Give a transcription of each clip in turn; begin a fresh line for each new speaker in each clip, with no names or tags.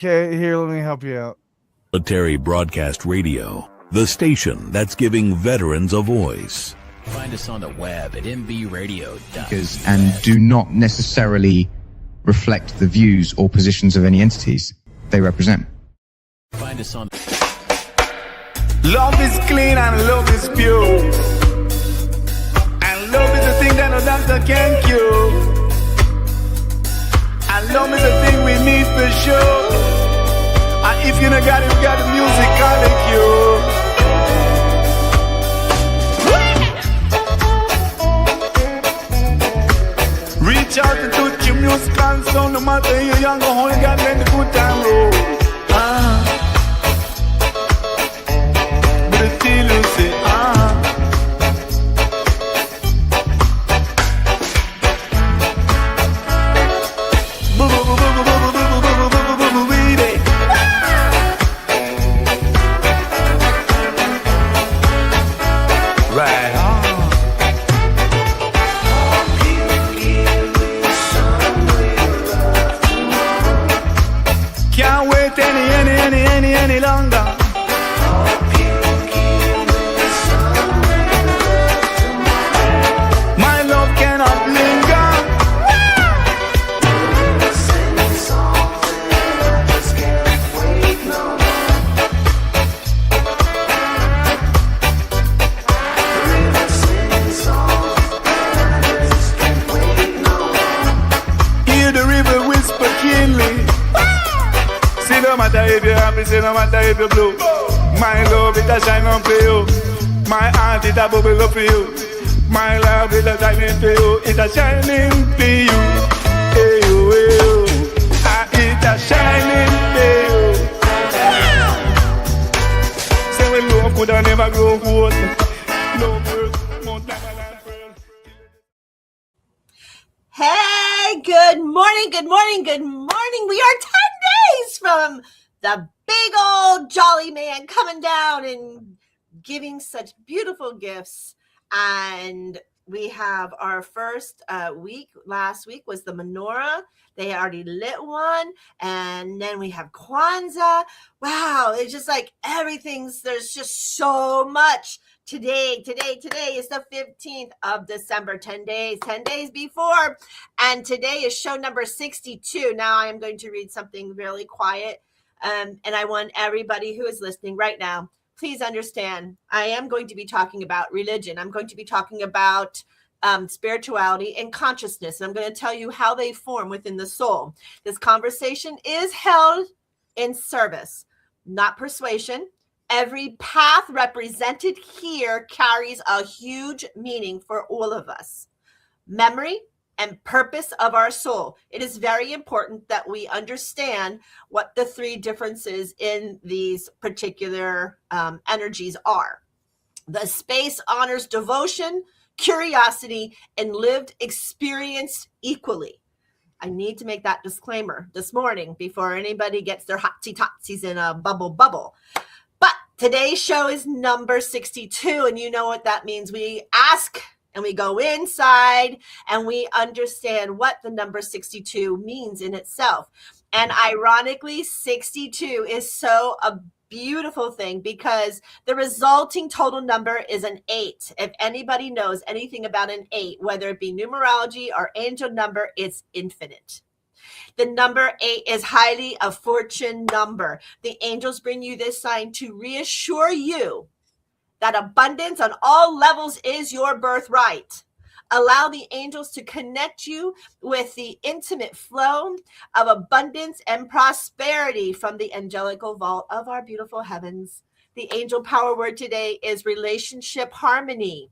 Okay, here, let me help you out.
Military Broadcast Radio, the station that's giving veterans a voice.
Find us on the web at mbradio.com.
And do not necessarily reflect the views or positions of any entities they represent.
Find us on.
Love is clean and love is pure. And love is the thing that no doctor can cure. And love is the thing we need for sure. And if you don't got it, you got the music, call it cure. Reach out and touch your musical sound. No matter you're young or old, you gotta let the good time roll. But the feel you say, right on. Can't wait any longer. My love cannot linger. Hear the river whisper keenly. See no matter if you're happy, see no matter if you're blue. My love it a shine on for you. My heart it a bubble up for you. My love it a shining for you. It a shining for you. Hey you, hey you. It a shining for you. Say when love could have never grow cold. Love worth more than a pearl.
Hey, good morning, good morning, good morning. We are 10 days from the big old jolly man coming down and giving such beautiful gifts. And we have our first week. Last week was the menorah. They already lit one. And then we have Kwanzaa. Wow, it's just like there's just so much. Today is the 15th of December, 10 days before. And today is show number 62. Now I am going to read something really quiet. And I want everybody who is listening right now, please understand, I am going to be talking about religion. I'm going to be talking about spirituality and consciousness. And I'm going to tell you how they form within the soul. This conversation is held in service, not persuasion. Every path represented here carries a huge meaning for all of us. Memory and purpose of our soul. It is very important that we understand what the three differences in these particular energies are. The space honors devotion, curiosity, and lived experience equally. I need to make that disclaimer this morning before anybody gets their hotsy-totsies in a bubble. But today's show is number 62, and you know what that means. We ask and we go inside and we understand what the number 62 means in itself. And ironically, 62 is so a beautiful thing because the resulting total number is an 8. If anybody knows anything about an 8, whether it be numerology or angel number, it's infinite. The number 8 is highly a fortune number. The angels bring you this sign to reassure you that abundance on all levels is your birthright. Allow the angels to connect you with the intimate flow of abundance and prosperity from the angelical vault of our beautiful heavens. The angel power word today is relationship harmony.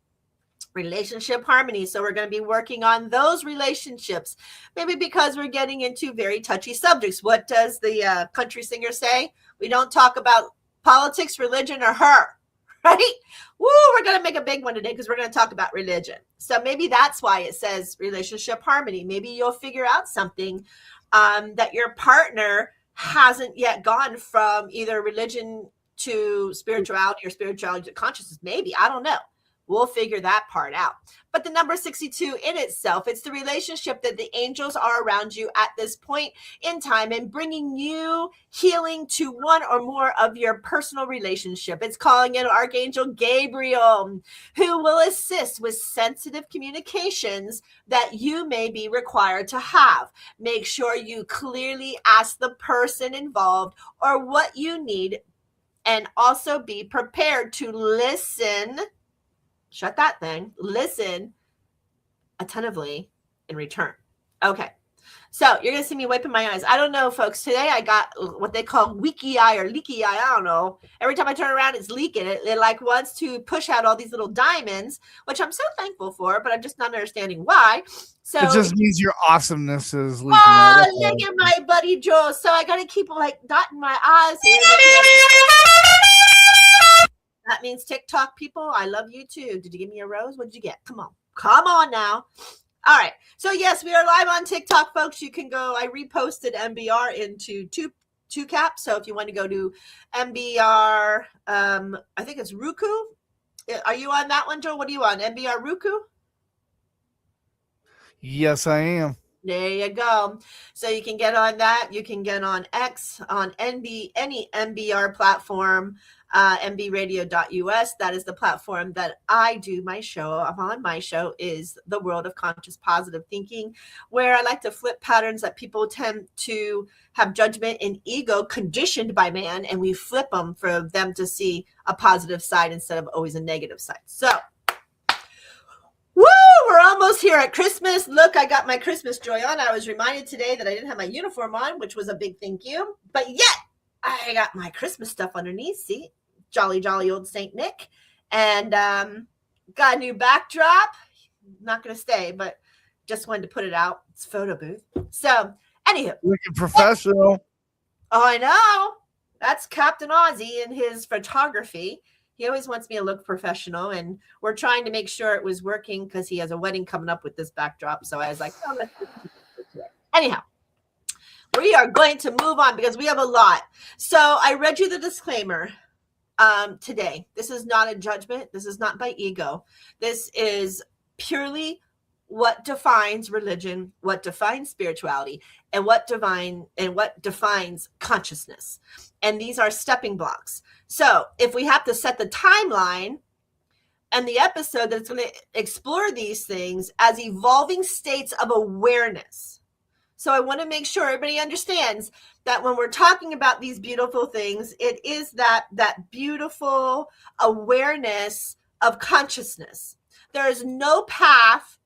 Relationship harmony. So we're going to be working on those relationships, maybe because we're getting into very touchy subjects. What does the country singer say? We don't talk about politics, religion, or her. Right? Woo, we're going to make a big one today because we're going to talk about religion. So maybe that's why it says relationship harmony. Maybe you'll figure out something that your partner hasn't yet gone from either religion to spirituality or spirituality to consciousness. Maybe, I don't know. We'll figure that part out. But the number 62 in itself, it's the relationship that the angels are around you at this point in time and bringing you healing to one or more of your personal relationship. It's calling in Archangel Gabriel, who will assist with sensitive communications that you may be required to have. Make sure you clearly ask the person involved or what you need, and also be prepared to listen. Shut that thing. Listen attentively in return. Okay. So you're going to see me wiping my eyes. I don't know, folks. Today I got what they call leaky eye or leaky eye. I don't know. Every time I turn around, it's leaking. It like wants to push out all these little diamonds, which I'm so thankful for, but I'm just not understanding why. So
it just means your awesomeness is leaking
out.
out.
Look at my buddy Joe. So I got to keep like dotting my eyes here. That means TikTok people. I love you too. Did you give me a rose? What did you get? Come on now. All right. So yes, we are live on TikTok, folks. You can go. I reposted MBR into TWOCPT. So if you want to go to MBR, I think it's Roku. Are you on that one, Joe? What are you on? MBR Roku?
Yes, I am.
There you go. So you can get on that. You can get on X, on any MBR platform, mbradio.us. That is the platform that I do my show. On my show is the World of Conscious Positive Thinking, where I like to flip patterns that people tend to have judgment and ego conditioned by man, and we flip them for them to see a positive side instead of always a negative side. So woo, we're almost here at Christmas. Look, I got my Christmas joy on. I was reminded today that I didn't have my uniform on, which was a big thank you. But yet, I got my Christmas stuff underneath. See, jolly old Saint Nick. And got a new backdrop. Not going to stay, but just wanted to put it out. It's photo booth. So, anywho.
Looking professional.
Oh, I know. That's Captain Ozzy and his photography. He always wants me to look professional, and we're trying to make sure it was working because he has a wedding coming up with this backdrop. So I was like, oh, let's just do it. Anyhow, we are going to move on because we have a lot. So I read you the disclaimer today. This is not a judgment. This is not by ego. This is purely what defines religion, what defines spirituality, and what defines consciousness. And these are stepping blocks. So if we have to set the timeline and the episode that's going to explore these things as evolving states of awareness. So I want to make sure everybody understands that when we're talking about these beautiful things, it is that beautiful awareness of consciousness. There is no path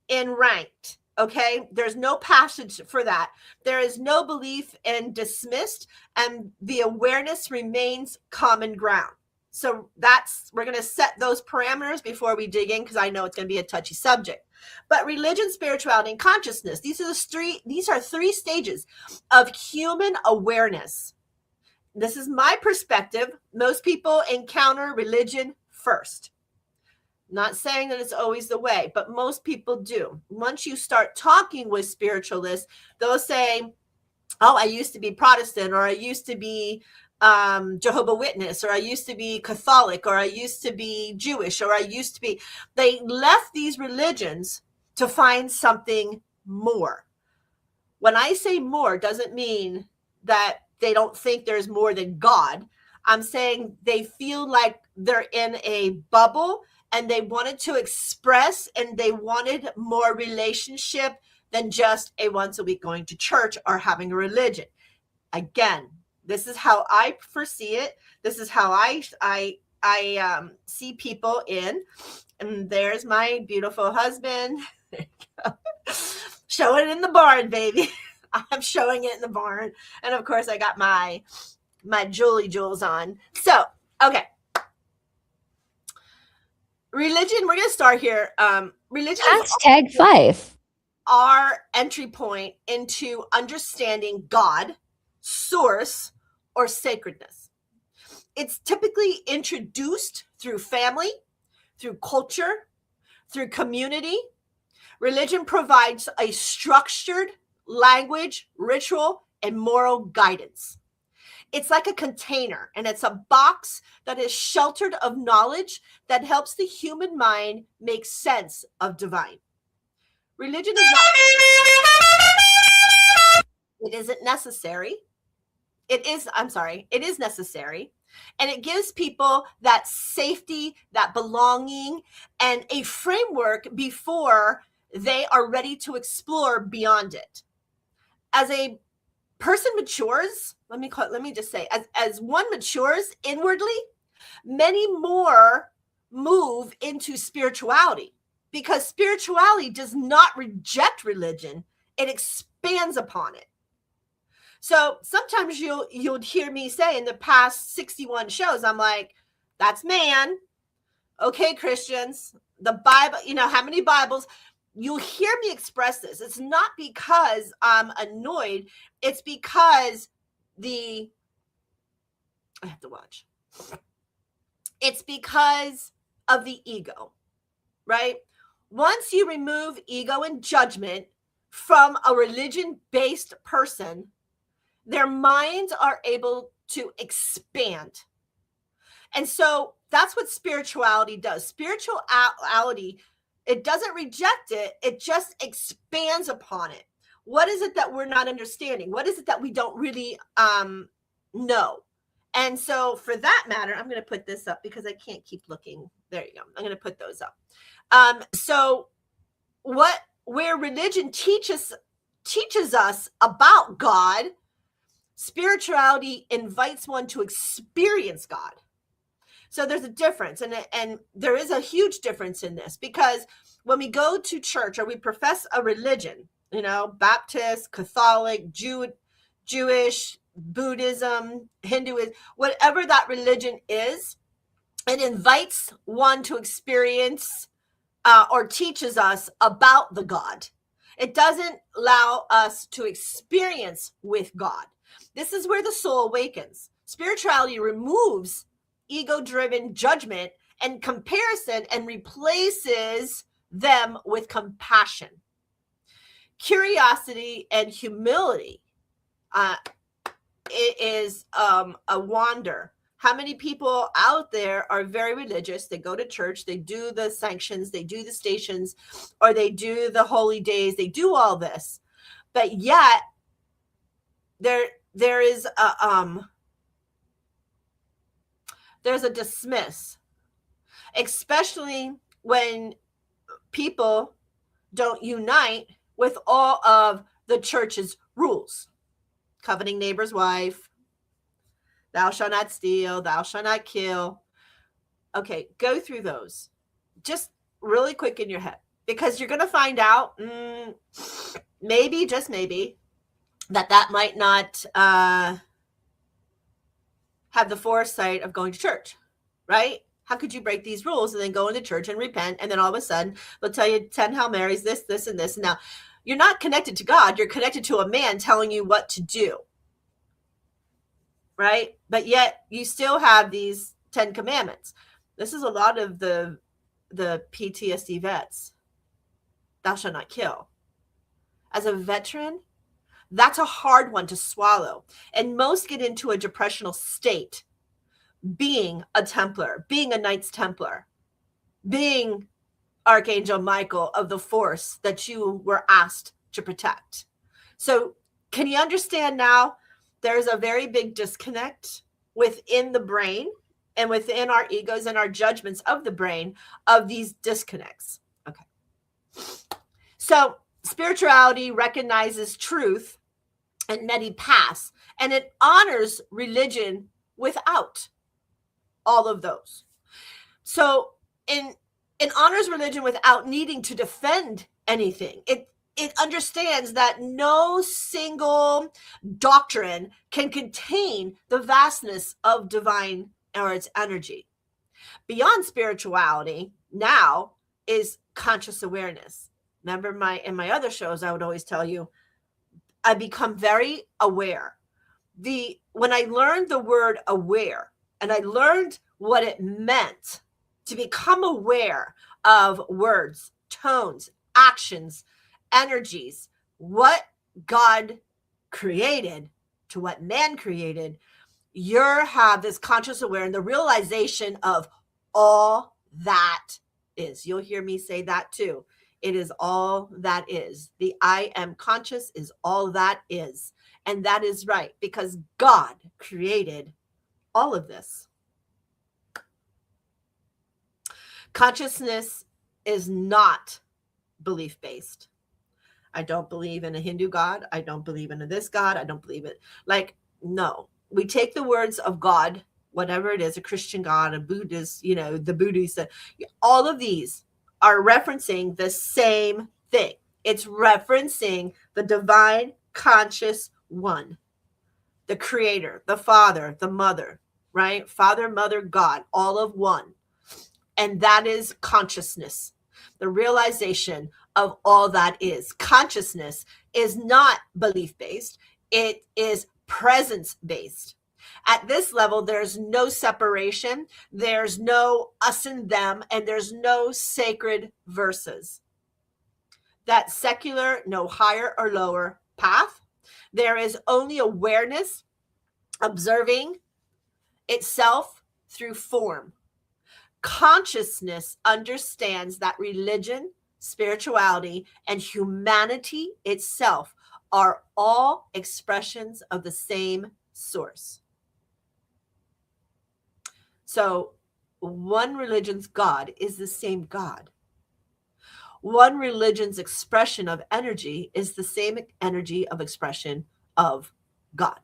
in ranked. Okay, there's no passage for that. There is no belief in dismissed, and the awareness remains common ground. So we're going to set those parameters before we dig in, because I know it's going to be a touchy subject. But religion, spirituality, and consciousness, these are three stages of human awareness. This is my perspective. Most people encounter religion first. Not saying that it's always the way, but most people do. Once you start talking with spiritualists, they'll say, oh, I used to be Protestant, or I used to be Jehovah's Witness, or I used to be Catholic, or I used to be Jewish, or I used to be. They left these religions to find something more. When I say more, doesn't mean that they don't think there's more than God. I'm saying they feel like they're in a bubble, and they wanted to express, and they wanted more relationship than just a once a week going to church or having a religion. Again, this is how I foresee it. This is how I see people in. And there's my beautiful husband. Showing it in the barn, baby. I'm showing it in the barn. And of course, I got my jewels on. So, okay. Religion, we're going to start here. Religion
# 5.
Our entry point into understanding God, source, or sacredness. It's typically introduced through family, through culture, through community. Religion provides a structured language, ritual, and moral guidance. It's like a container, and it's a box that is sheltered of knowledge that helps the human mind make sense of divine. Religion is not, it isn't necessary. It is necessary. And it gives people that safety, that belonging, and a framework before they are ready to explore beyond it. As a person matures, let me just say, as one matures inwardly, many more move into spirituality, because spirituality does not reject religion, it expands upon it. So sometimes you'll hear me say in the past 61 shows, I'm like, that's man. Okay, Christians, the Bible, how many Bibles? You'll hear me express this. It's not because I'm annoyed. It's because I have to watch. It's because of the ego, right? Once you remove ego and judgment from a religion-based person, their minds are able to expand. And so that's what spirituality does. Spirituality, it doesn't reject it. It just expands upon it. What is it that we're not understanding? What is it that we don't really know? And so for that matter, I'm going to put this up because I can't keep looking. There you go. I'm going to put those up. So where religion teaches us about God, spirituality invites one to experience God. So there's a difference, and there is a huge difference in this, because when we go to church or we profess a religion, Baptist, Catholic, Jewish, Buddhism, Hinduism, whatever that religion is, it invites one to experience or teaches us about the God. It doesn't allow us to experience with God. This is where the soul awakens. Spirituality removes ego-driven judgment and comparison and replaces them with compassion, curiosity, and humility. It is a wonder. How many people out there are very religious? They go to church, they do the sanctions, they do the stations, or they do the holy days, they do all this, but yet there is there's a dismiss, especially when people don't unite with all of the church's rules. Coveting neighbor's wife, thou shalt not steal, thou shalt not kill. Okay, go through those just really quick in your head, because you're going to find out maybe, just maybe, that might not have the foresight of going to church, right? How could you break these rules and then go into church and repent, and then all of a sudden they'll tell you 10 Hail Marys, this, and this. Now, you're not connected to God. You're connected to a man telling you what to do, right? But yet you still have these 10 commandments. This is a lot of the PTSD vets. Thou shalt not kill. As a veteran, that's a hard one to swallow. And most get into a depressional state, being a Templar, being a Knights Templar, being Archangel Michael of the force that you were asked to protect. So can you understand now? There's a very big disconnect within the brain and within our egos and our judgments of the brain of these disconnects. Okay. So spirituality recognizes truth and many paths, and it honors religion without all of those. So it honors religion without needing to defend anything. It understands that no single doctrine can contain the vastness of divine or its energy. Beyond spirituality now is conscious awareness. Remember in my other shows, I would always tell you, I become very aware. When I learned the word aware, and I learned what it meant to become aware of words, tones, actions, energies, what God created to what man created, you have this conscious awareness, the realization of all that is. You'll hear me say that too. It is all that is. The I am conscious is all that is. And that is right, because God created all of this. Consciousness is not belief-based. I don't believe in a Hindu God. I don't believe in this God. I don't believe it. Like, no. We take the words of God, whatever it is, a Christian God, a Buddhist, the Buddhist, all of these are referencing the same thing. It's referencing the divine conscious one, the creator, the father, the mother, right? Father, mother, God, all of one. And that is consciousness, the realization of all that is. Consciousness is not belief-based. It is presence-based. At this level, there's no separation. There's no us and them, and there's no sacred verses. That secular, no higher or lower path. There is only awareness, observing itself through form. Consciousness understands that religion, spirituality, and humanity itself are all expressions of the same source. So one religion's God is the same God. One religion's expression of energy is the same energy of expression of God.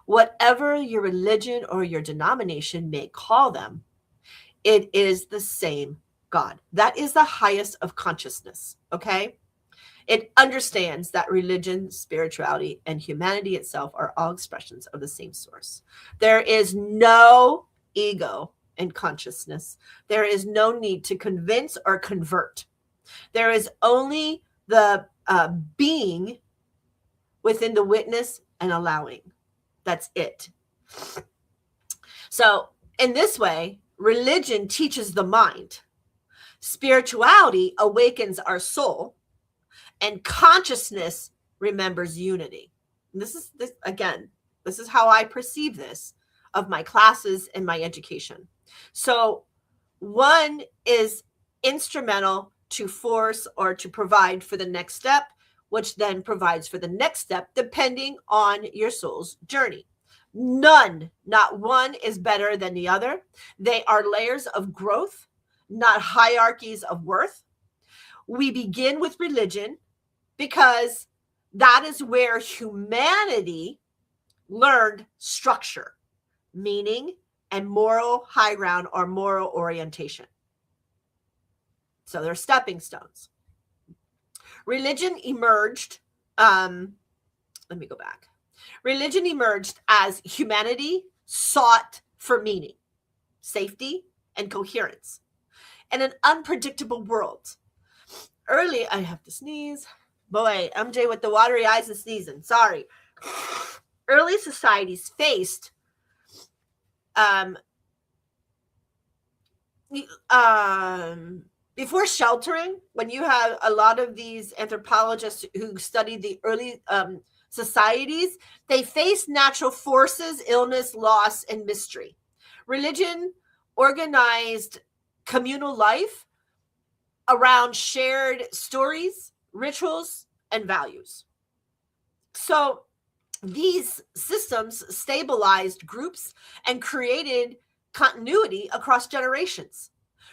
Whatever your religion or your denomination may call them, it is the same God. That is the highest of consciousness, okay? It understands that religion, spirituality, and humanity itself are all expressions of the same source. There is no ego in consciousness. There is no need to convince or convert. There is only the being within the witness and allowing. That's it. So in this way, religion teaches the mind. Spirituality awakens our soul, and consciousness remembers unity. And this is how I perceive this of my classes and my education. So one is instrumental to force or to provide for the next step, which then provides for the next step, depending on your soul's journey. None, not one is better than the other. They are layers of growth, not hierarchies of worth. We begin with religion because that is where humanity learned structure, meaning, and moral high ground or moral orientation. So they're stepping stones. Religion emerged, let me go back. Religion emerged as humanity sought for meaning, safety, and coherence in an unpredictable world. Early, I have to sneeze. Boy, MJ with the watery eyes and sneezing. Sorry. Early societies faced before sheltering, when you have a lot of these anthropologists who studied the early societies, they faced natural forces, illness, loss, and mystery. Religion organized communal life around shared stories, rituals, and values. So these systems stabilized groups and created continuity across generations.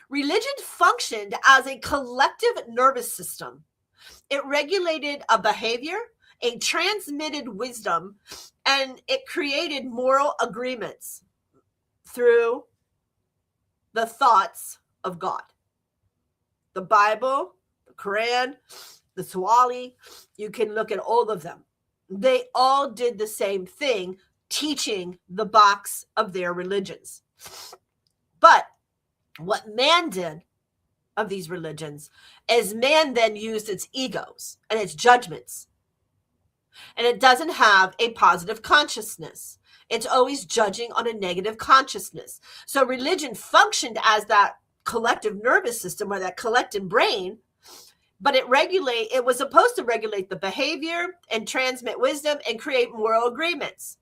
Religion functioned as a collective nervous system. It regulated a behavior, a transmitted wisdom, and it created moral agreements through the thoughts of God. The Bible, the Quran, the Swali, you can look at all of them. They all did the same thing, teaching the box of their religions. But what man did of these religions is man then used its egos and its judgments. And it doesn't have a positive consciousness. It's always judging on a negative consciousness. So religion functioned as that collective nervous system or that collective brain, but it was supposed to regulate the behavior and transmit wisdom and create moral agreements.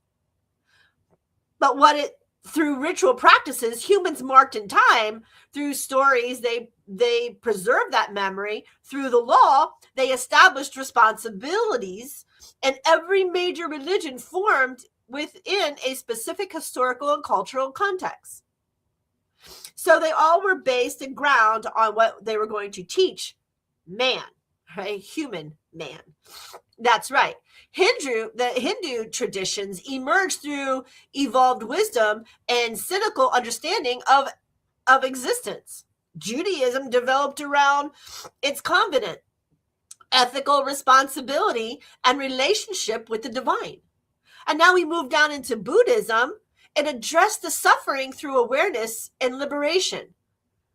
But through ritual practices, humans marked in time, through stories, they preserve that memory. Through the law, they established responsibilities, and every major religion formed within a specific historical and cultural context. So they all were based and ground on what they were going to teach man, right? Human man. That's right. The Hindu traditions emerged through evolved wisdom and cynical understanding of existence. Judaism developed around its covenant, ethical responsibility, and relationship with the divine. And now we move down into Buddhism and address the suffering through awareness and liberation.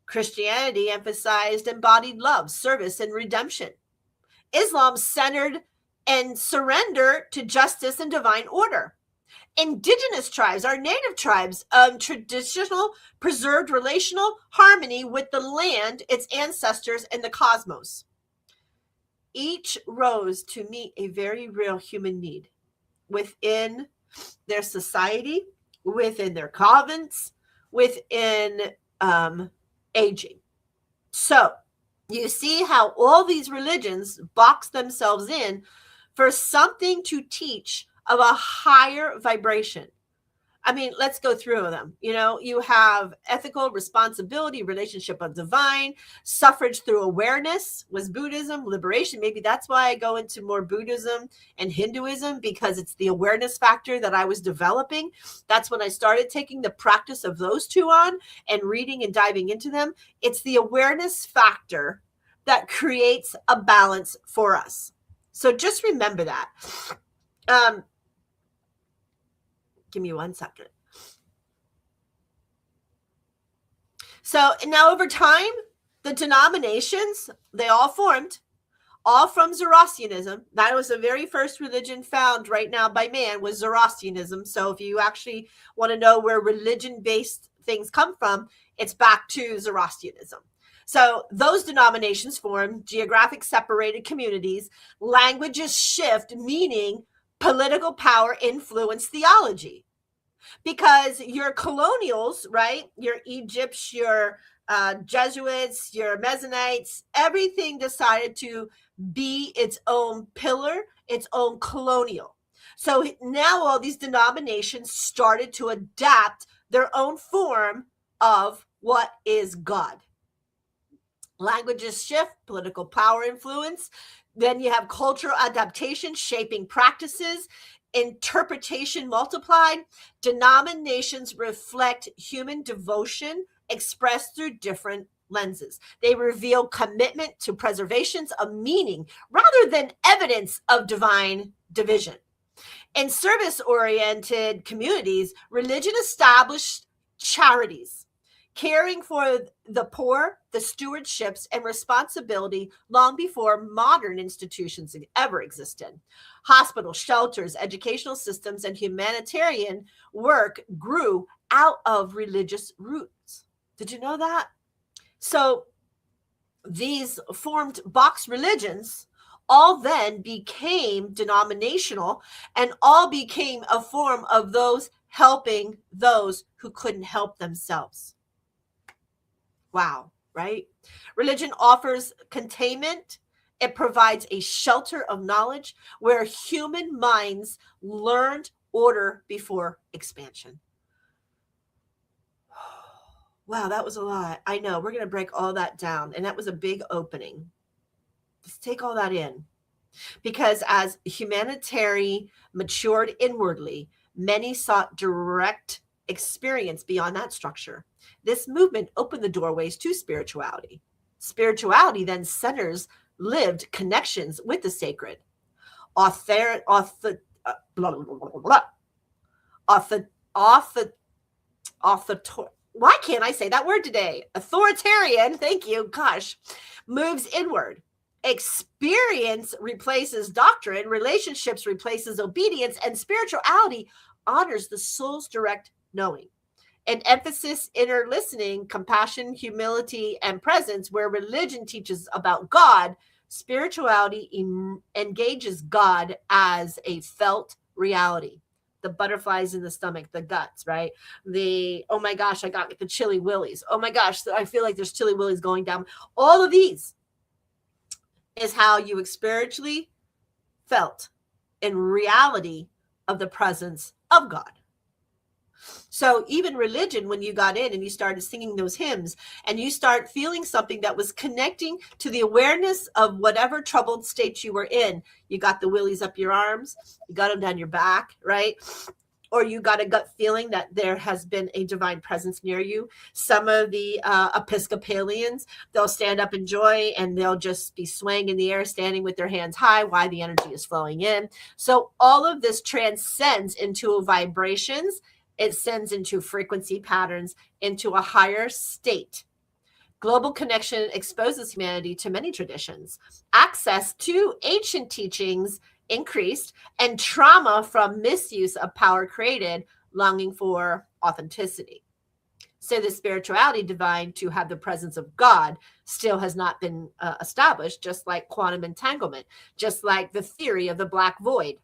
Christianity emphasized embodied love, service, and redemption. Islam centered and surrender to justice and divine order. Indigenous tribes, our native tribes, traditional, preserved relational harmony with the land, its ancestors, and the cosmos. Each rose to meet a very real human need within their society, within their province, within aging. So you see how all these religions box themselves in for something to teach of a higher vibration. I mean, let's go through them. You know, you have ethical responsibility, relationship of divine, suffrage through awareness was Buddhism, liberation. Maybe that's why I go into more Buddhism and Hinduism, because it's the awareness factor that I was developing. That's when I started taking the practice of those two on and reading and diving into them. It's the awareness factor that creates a balance for us. So just remember that. Give me 1 second. So now over time, the denominations, they all formed, all from Zoroastrianism. That was the very first religion found right now by man, was Zoroastrianism. So if you actually want to know where religion-based things come from, it's back to Zoroastrianism. So those denominations formed geographic separated communities, languages shift, meaning political power influence theology, because your colonials, right? Your Egypts, your Jesuits, your Mennonites, everything decided to be its own pillar, its own colonial. So now all these denominations started to adapt their own form of what is God. Languages shift, political power influence. Then you have cultural adaptation, shaping practices, interpretation multiplied. Denominations reflect human devotion expressed through different lenses. They reveal commitment to preservations of meaning rather than evidence of divine division. In service-oriented communities, religion established charities, caring for the poor, the stewardships and responsibility long before modern institutions ever existed. Hospitals, shelters, educational systems, and humanitarian work grew out of religious roots. Did you know that? So these formed box religions all then became denominational and all became a form of those helping those who couldn't help themselves. Wow, right? Religion offers containment. It provides a shelter of knowledge where human minds learned order before expansion. Wow, that was a lot. I know. We're going to break all that down. And that was a big opening. Just take all that in. Because as humanity matured inwardly, many sought direct experience beyond that structure. This movement opened the doorways to spirituality. Spirituality then centers lived connections with the sacred. Why can't I say that word today? Authoritarian, thank you, gosh, moves inward. Experience replaces doctrine, relationships replaces obedience, and spirituality honors the soul's direct knowing. An emphasis, inner listening, compassion, humility, and presence, where religion teaches about God, spirituality engages God as a felt reality. the butterflies in the stomach, the guts, right? The, oh my gosh, I got the chilly willies. Oh my gosh, I feel like there's chilly willies going down. All of these is how you spiritually felt in reality of the presence of God. So even religion, when you got in and you started singing those hymns and you start feeling something that was connecting to the awareness of whatever troubled state you were in, you got the willies up your arms, you got them down your back, right? Or you got a gut feeling that there has been a divine presence near you. Some of the Episcopalians, they'll stand up in joy and they'll just be swaying in the air, standing with their hands high while the energy is flowing in. So all of this transcends into vibrations. It sends into frequency patterns, into a higher state. Global connection exposes humanity to many traditions. Access to ancient teachings increased, and trauma from misuse of power created longing for authenticity. So the spirituality divine to have the presence of God still has not been established, just like quantum entanglement, just like the theory of the black void.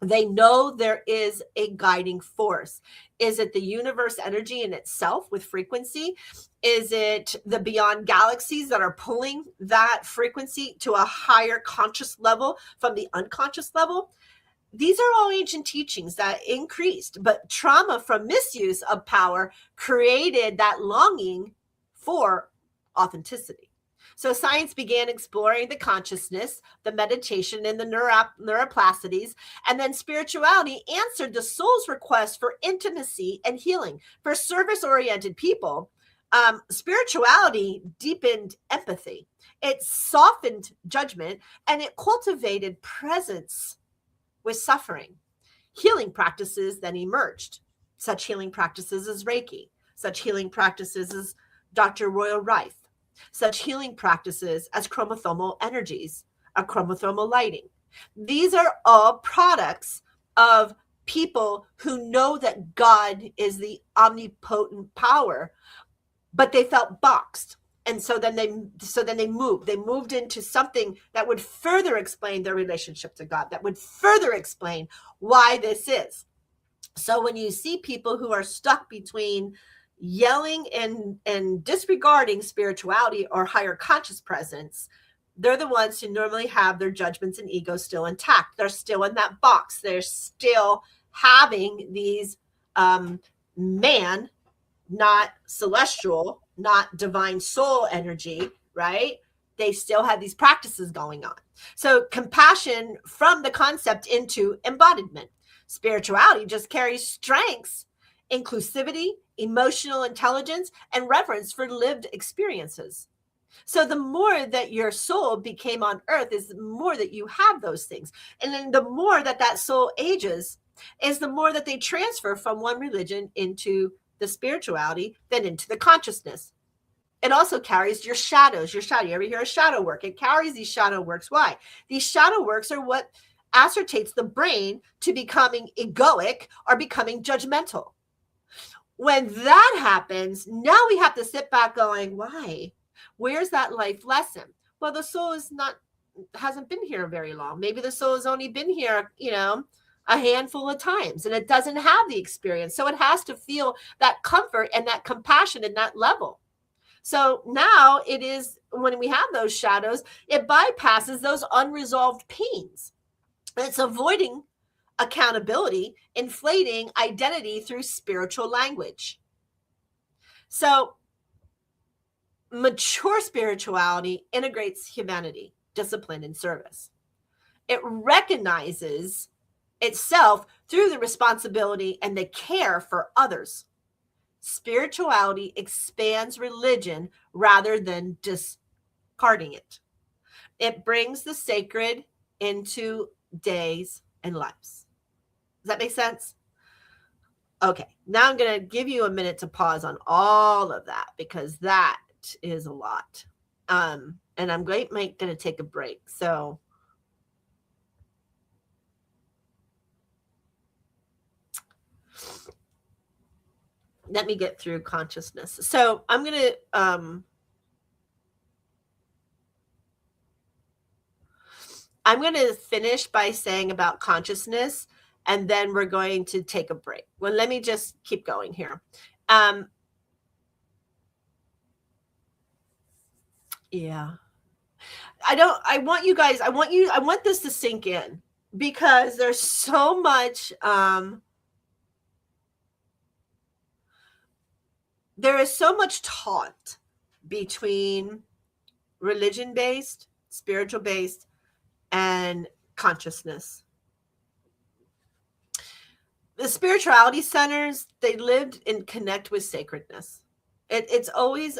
They know there is a guiding force. Is it the universe energy in itself with frequency? Is it the beyond galaxies that are pulling that frequency to a higher conscious level from the unconscious level? These are all ancient teachings that increased, but trauma from misuse of power created that longing for authenticity. So science began exploring the consciousness, the meditation, and the neuroplasticities, and then spirituality answered the soul's request for intimacy and healing. For service-oriented people, spirituality deepened empathy. It softened judgment, and it cultivated presence with suffering. Healing practices then emerged. Such healing practices as Reiki, such healing practices as Dr. Royal Rife, such healing practices as chromosomal energies, a chromosomal lighting. These are all products of people who know that God is the omnipotent power, but they felt boxed. And so then they moved into something that would further explain their relationship to God, that would further explain why this is. So when you see people who are stuck between yelling and disregarding spirituality or higher conscious presence, they're the ones who normally have their judgments and egos still intact. They're still in that box. They're still having these man, not celestial, not divine soul energy, right? They still have these practices going on. So compassion from the concept into embodiment. Spirituality just carries strengths, inclusivity, emotional intelligence, and reverence for lived experiences. So the more that your soul became on earth is the more that you have those things. And then the more that that soul ages is the more that they transfer from one religion into the spirituality, then into the consciousness. It also carries your shadows. You ever hear of shadow work? It carries these shadow works. Why? These shadow works are what ascertains the brain to becoming egoic or becoming judgmental. When that happens, now we have to sit back going, why? Where's that life lesson? Well, the soul hasn't been here very long. Maybe the soul has only been here, a handful of times, and it doesn't have the experience. So it has to feel that comfort and that compassion in that level. So now it is, when we have those shadows, it bypasses those unresolved pains. It's avoiding accountability, inflating identity through spiritual language. So mature spirituality integrates humanity, discipline, and service. It recognizes itself through the responsibility and the care for others. Spirituality expands religion rather than discarding it. It brings the sacred into days and lives. Does that make sense? Okay, now I'm going to give you a minute to pause on all of that because that is a lot. And I'm going to take a break. So let me get through consciousness. So I'm going to finish by saying about consciousness and then we're going to take a break. Well, let me just keep going here. Yeah. I want this to sink in, because there's so much, there is so much taught between religion-based, spiritual-based, and consciousness. The spirituality centers, they lived and connect with sacredness. It's always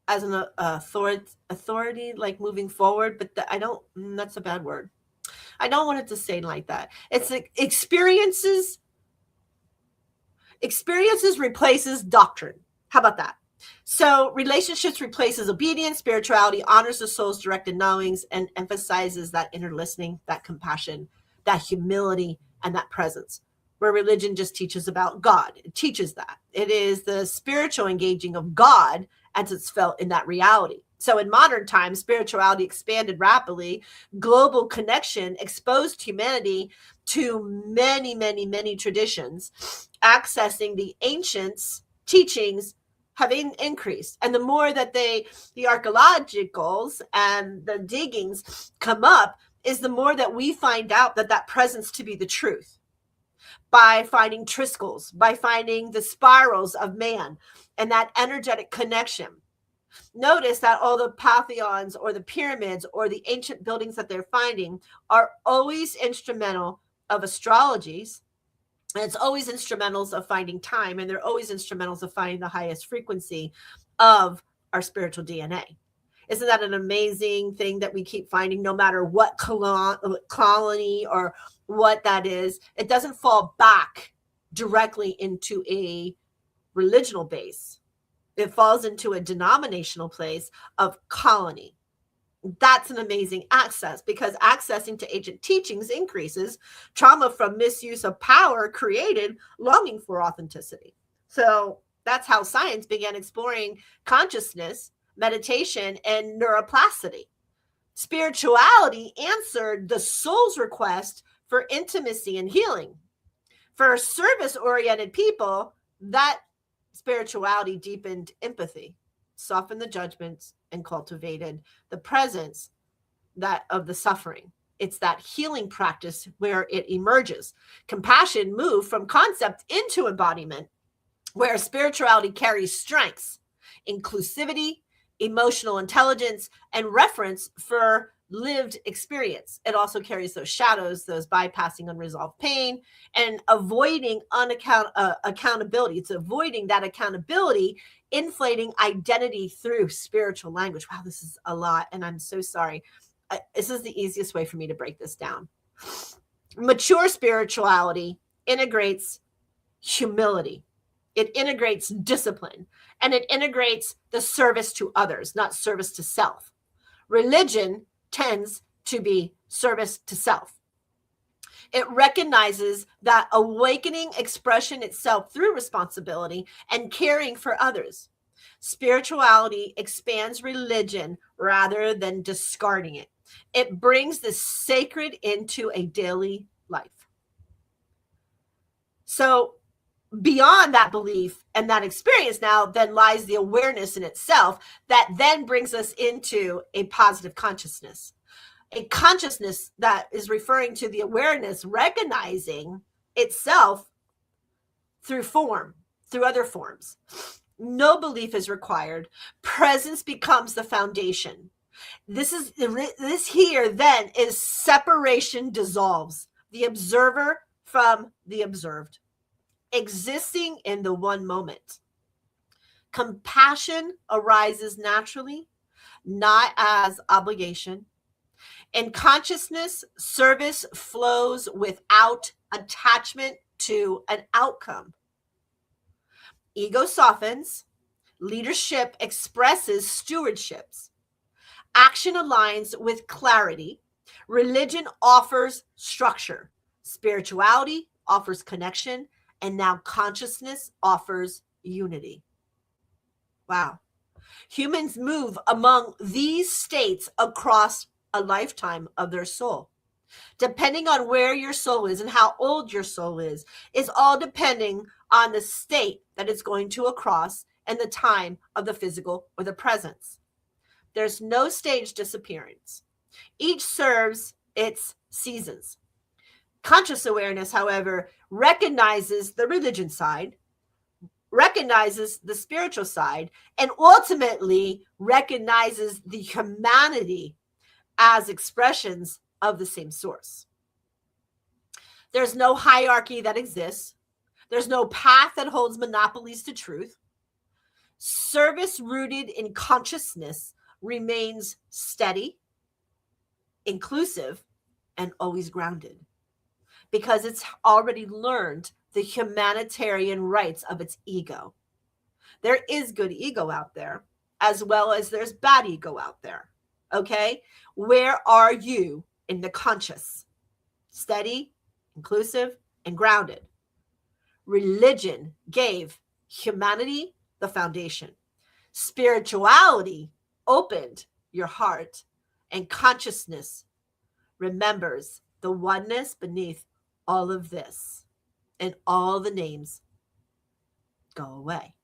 as an authority, like moving forward, but that's a bad word. I don't want it to say like that. It's like experiences replaces doctrine. How about that? So relationships replaces obedience. Spirituality honors the soul's directed knowings and emphasizes that inner listening, that compassion, that humility, and that presence. Where religion just teaches about God. It teaches that. It is the spiritual engaging of God as it's felt in that reality. So in modern times, spirituality expanded rapidly. Global connection exposed humanity to many, many, many traditions. Accessing the ancients' teachings have increased. And the more that the archaeologicals and the diggings come up, is the more that we find out that presence to be the truth. By finding triscles, by finding the spirals of man and that energetic connection. Notice that all the pantheons or the pyramids or the ancient buildings that they're finding are always instrumental of astrologies. And it's always instrumentals of finding time. And they're always instrumentals of finding the highest frequency of our spiritual DNA. Isn't that an amazing thing that we keep finding, no matter what colony or what that is? It doesn't fall back directly into a religional base. It falls into a denominational place of colony. That's an amazing access, because accessing to ancient teachings increases. Trauma from misuse of power created longing for authenticity. So that's how science began exploring consciousness, meditation, and neuroplasticity. Spirituality answered the soul's request for intimacy and healing. For service-oriented people, that spirituality deepened empathy, softened the judgments, and cultivated the presence of the suffering. It's that healing practice where it emerges. Compassion moved from concept into embodiment, where spirituality carries strengths, inclusivity, emotional intelligence, and reference for lived experience. It also carries those shadows, those bypassing unresolved pain, and avoiding accountability. It's avoiding that accountability, inflating identity through spiritual language. Wow, this is a lot, and I'm so sorry. This is the easiest way for me to break this down. Mature spirituality integrates humility. It integrates discipline, and it integrates the service to others, not service to self. Religion tends to be service to self. It recognizes that awakening expression itself through responsibility and caring for others. Spirituality expands religion rather than discarding it. It brings the sacred into a daily life. So beyond that belief and that experience now then lies the awareness in itself that then brings us into a positive consciousness. A consciousness that is referring to the awareness, recognizing itself through form, through other forms. No belief is required. Presence becomes the foundation. This here then is separation dissolves. The observer from the observed. Existing in the one moment. Compassion arises naturally, not as obligation. In consciousness, service flows without attachment to an outcome. Ego softens. Leadership expresses stewardships. Action aligns with clarity. Religion offers structure. Spirituality offers connection. And now consciousness offers unity. Wow. Humans move among these states across a lifetime of their soul. depending on where your soul is and how old your soul is all depending on the state that it's going to across and the time of the physical or the presence. There's no stage disappearance. Each serves its seasons. Conscious awareness, however, recognizes the religion side, recognizes the spiritual side, and ultimately recognizes the humanity as expressions of the same source. There's no hierarchy that exists. There's no path that holds monopolies to truth. Service rooted in consciousness remains steady, inclusive, and always grounded because it's already learned the humanitarian rights of its ego. There is good ego out there, as well as there's bad ego out there. Okay? Where are you in the conscious? Steady, inclusive, and grounded. Religion gave humanity the foundation. Spirituality opened your heart, and consciousness remembers the oneness beneath all of this, and all the names go away.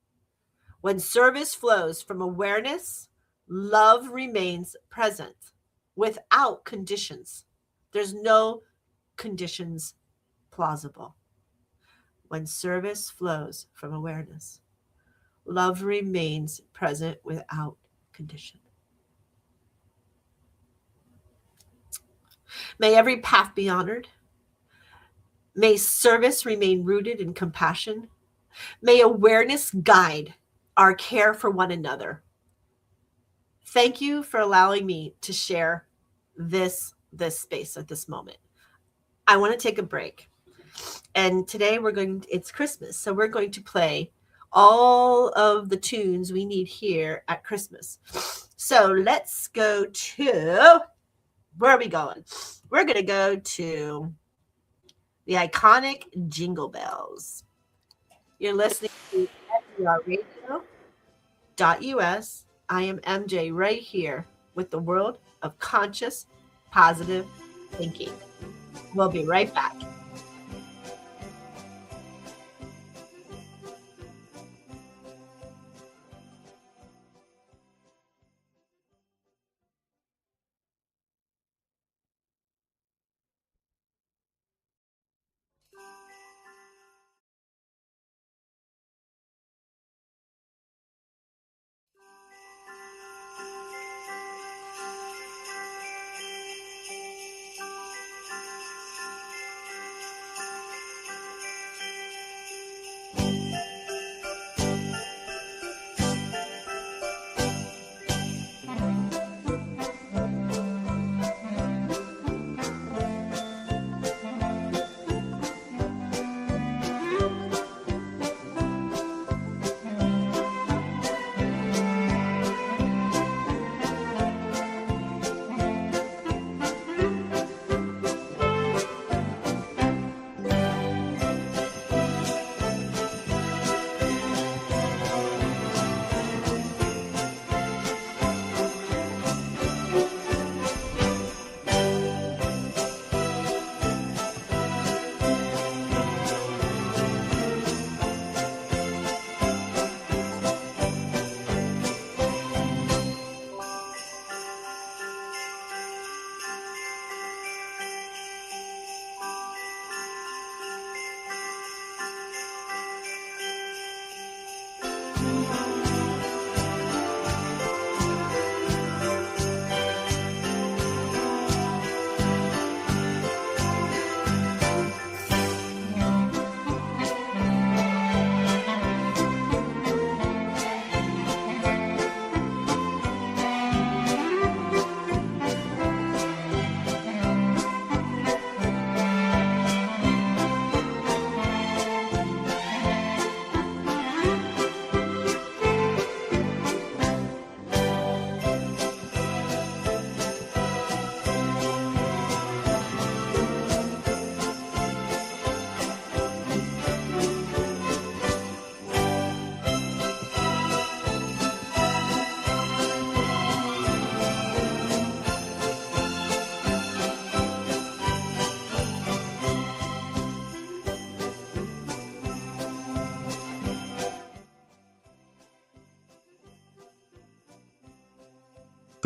When service flows from awareness, love remains present without conditions. There's no conditions plausible. When service flows from awareness, love remains present without condition. May every path be honored. May service remain rooted in compassion. May awareness guide our care for one another. Thank you for allowing me to share this space at this moment. I want to take a break. And today it's Christmas, so we're going to play all of the tunes we need here at Christmas. So let's go to, where are we going? We're going to go to the iconic Jingle Bells. You're listening to NPRradio.us. I am MJ right here with the world of conscious, positive thinking. We'll be right back.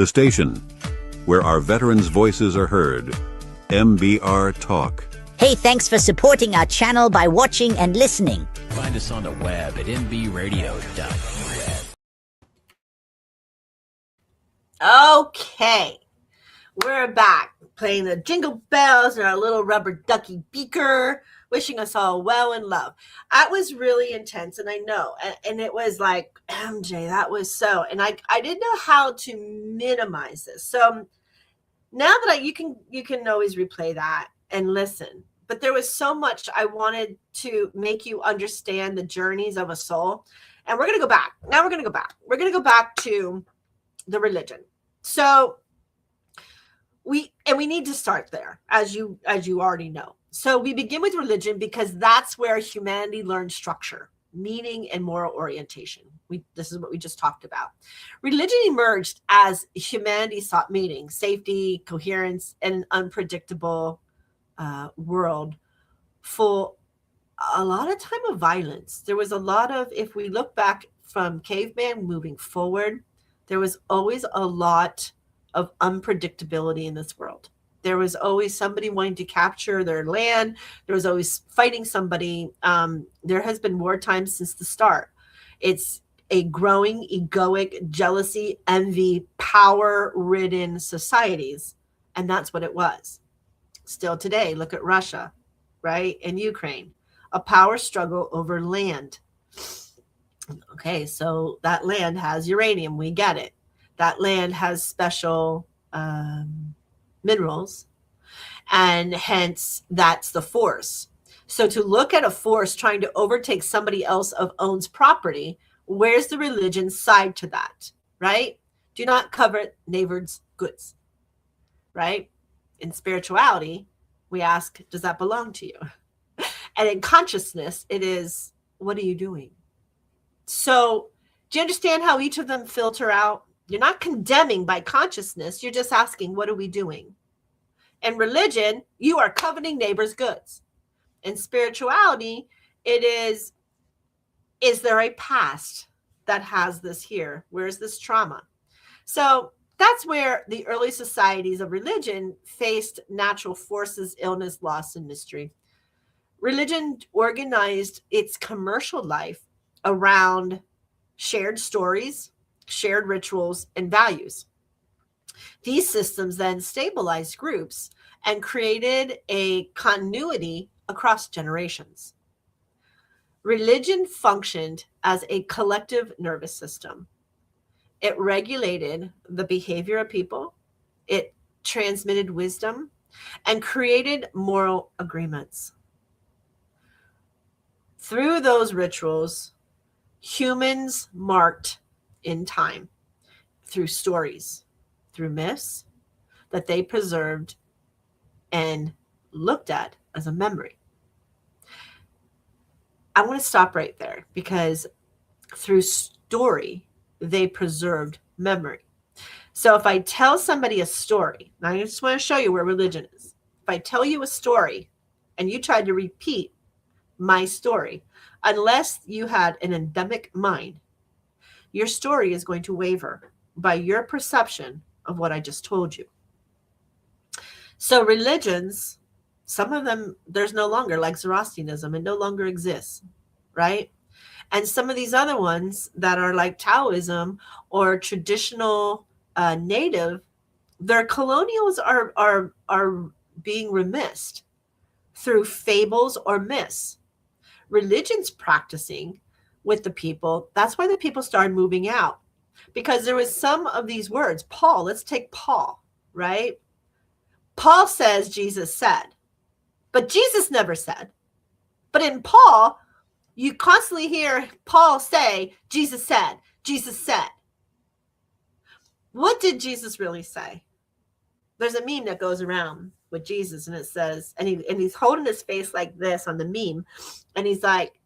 The station where our veterans' voices are heard. MBR Talk.
Hey, thanks for supporting our channel by watching and listening.
Find us on the web at mbradio.net.
Okay, we're back playing the jingle bells in our little rubber ducky beaker, wishing us all well and love. That was really intense, and I know, and it was like, MJ, that was so, and I didn't know how to minimize this. So now that you can always replay that and listen, but there was so much I wanted to make you understand the journeys of a soul, and we're gonna go back. Now we're gonna go back. We're gonna go back to the religion. So we need to start there, as you already know. So we begin with religion because that's where humanity learned structure, meaning, and moral orientation. This is what we just talked about. Religion emerged as humanity sought meaning, safety, coherence, and an unpredictable world full a lot of time of violence. There was a lot of, if we look back from caveman moving forward, there was always a lot of unpredictability in this world. There was always somebody wanting to capture their land. There was always fighting somebody. There has been wartime since the start. It's a growing egoic, jealousy, envy, power-ridden societies. And that's what it was. Still today, look at Russia, right? And Ukraine, a power struggle over land. Okay, so that land has uranium. We get it. That land has special minerals, and hence that's the force. So to look at a force trying to overtake somebody else of owns property, where's the religion side to that, right? Do not covet neighbor's goods, right? In spirituality, we ask, does that belong to you? And in consciousness, it is, what are you doing? So do you understand how each of them filter out? You're not condemning by consciousness. You're just asking, what are we doing? In religion, you are coveting neighbor's goods. In spirituality, it is there a past that has this here? Where's this trauma? So that's where the early societies of religion faced natural forces, illness, loss, and mystery. Religion organized its commercial life around shared stories, shared rituals, and values. These systems then stabilized groups and created a continuity across generations. Religion functioned as a collective nervous system. It regulated the behavior of people, it transmitted wisdom, and created moral agreements. Through those rituals, humans marked in time through stories, through myths that they preserved and looked at as a memory. I want to stop right there because through story, they preserved memory. So if I tell somebody a story, now I just want to show you where religion is. If I tell you a story and you tried to repeat my story, unless you had an endemic mind, your story is going to waver by your perception of what I just told you. So religions, some of them, there's no longer, like Zoroastrianism, it no longer exists, right? And some of these other ones that are like Taoism or traditional native, their colonials are being remissed through fables or myths. Religion's practicing with the people. That's why the people started moving out, because there was some of these words. Paul, let's take Paul, right? Paul says Jesus said, but Jesus never said. But in Paul, you constantly hear Paul say, Jesus said, Jesus said. What did Jesus really say? There's a meme that goes around with Jesus, and it says, and he's holding his face like this on the meme, and he's like,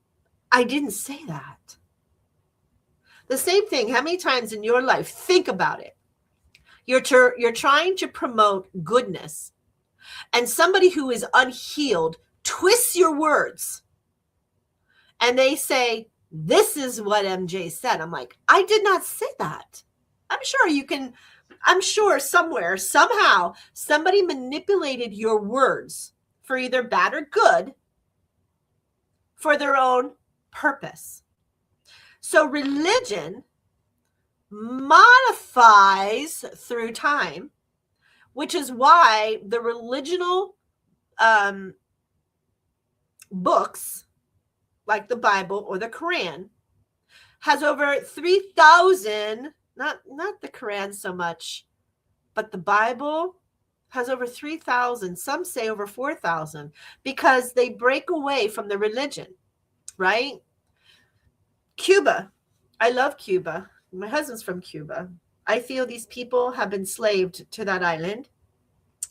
I didn't say that. The same thing, how many times in your life, think about it. You're trying to promote goodness, and somebody who is unhealed twists your words, and they say, this is what MJ said. I'm like, I did not say that. I'm sure you can I'm sure somewhere, somehow, somebody manipulated your words for either bad or good for their own purpose. So religion modifies through time, which is why the religional books like the Bible or the Quran has over 3,000, not the Quran so much, but the Bible has over 3,000, some say over 4,000, because they break away from the religion, right? Cuba. I love Cuba. My husband's from Cuba. I feel these people have been enslaved to that island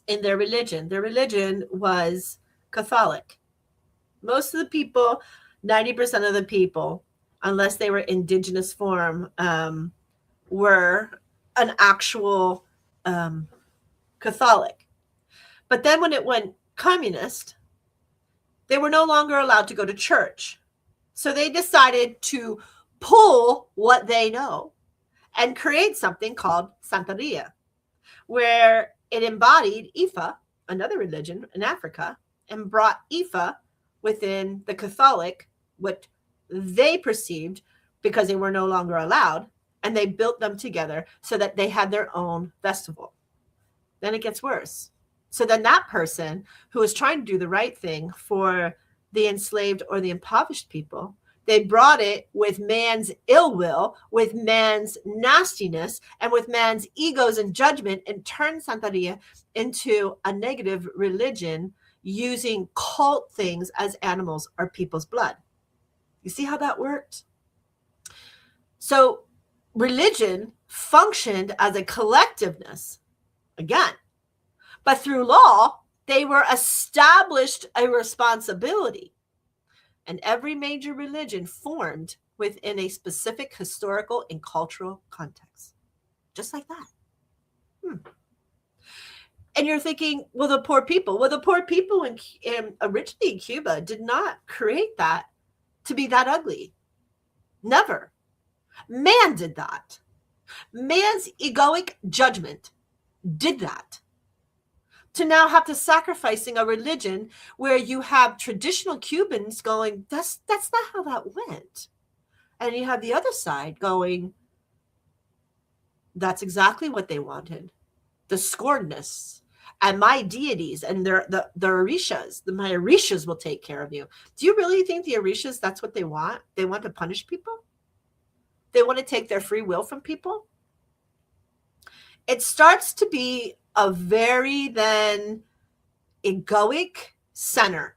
in their religion. Their religion was Catholic. Most of the people, 90% of the people, unless they were indigenous form, were an actual Catholic. But then when it went communist, they were no longer allowed to go to church. So they decided to pull what they know and create something called Santeria, where it embodied Ifa, another religion in Africa, and brought Ifa within the Catholic, what they perceived, because they were no longer allowed, and they built them together so that they had their own festival. Then it gets worse. So then that person who was trying to do the right thing for the enslaved or the impoverished people, they brought it with man's ill will, with man's nastiness, and with man's egos and judgment, and turned Santeria into a negative religion using cult things as animals or people's blood. You see how that worked? So religion functioned as a collectiveness, again, but through law, they were established a responsibility. And every major religion formed within a specific historical and cultural context. Just like that. And you're thinking, well, the poor people. Well, the poor people in originally in Cuba did not create that to be that ugly. Never. Man did that. Man's egoic judgment did that. To now have to sacrificing a religion where you have traditional Cubans going, that's not how that went. And you have the other side going, that's exactly what they wanted. The scornedness and my deities and the Orishas, my Orishas will take care of you. Do you really think the Orishas, that's what they want? They want to punish people? They want to take their free will from people? It starts to be a very then egoic center.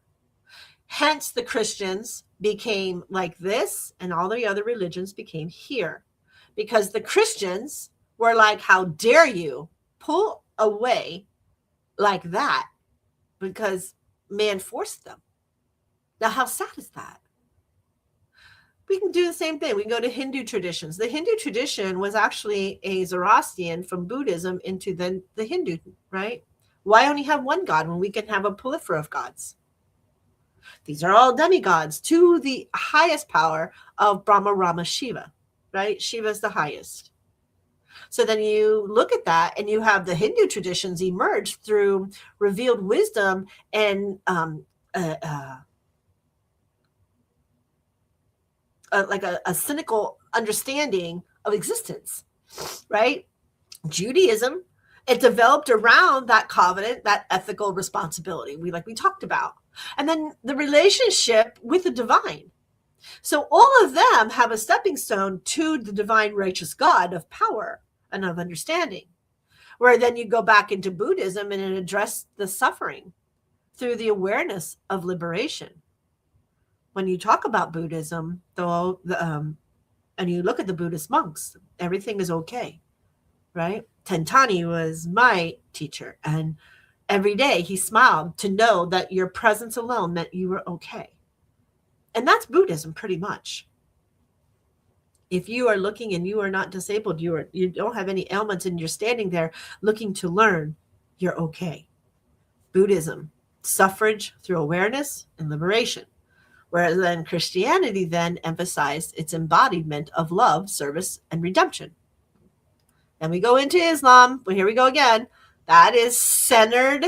Hence the Christians became like this, and all the other religions became here. Because the Christians were like, how dare you pull away like that? Because man forced them. Now, how sad is that? We can do the same thing. We can go to Hindu traditions. The Hindu tradition was actually a Zoroastrian from Buddhism into the Hindu, right? Why only have one God when we can have a plethora of gods? These are all demigods to the highest power of Brahma, Rama, Shiva, right? Shiva is the highest. So then you look at that and you have the Hindu traditions emerge through revealed wisdom and like a cynical understanding of existence, right? Judaism, it developed around that covenant, that ethical responsibility we talked about. And then the relationship with the divine. So all of them have a stepping stone to the divine righteous God of power and of understanding, where then you go back into Buddhism and address the suffering through the awareness of liberation. When you talk about Buddhism, though, and you look at the Buddhist monks, everything is okay, right? Tentani was my teacher, and every day he smiled to know that your presence alone meant you were okay. And that's Buddhism pretty much. If you are looking and you are not disabled, you don't have any ailments, and you're standing there looking to learn, you're okay. Buddhism, suffrage through awareness and liberation. Whereas then Christianity then emphasized its embodiment of love, service, and redemption. Then we go into Islam. Well, here we go again. That is centered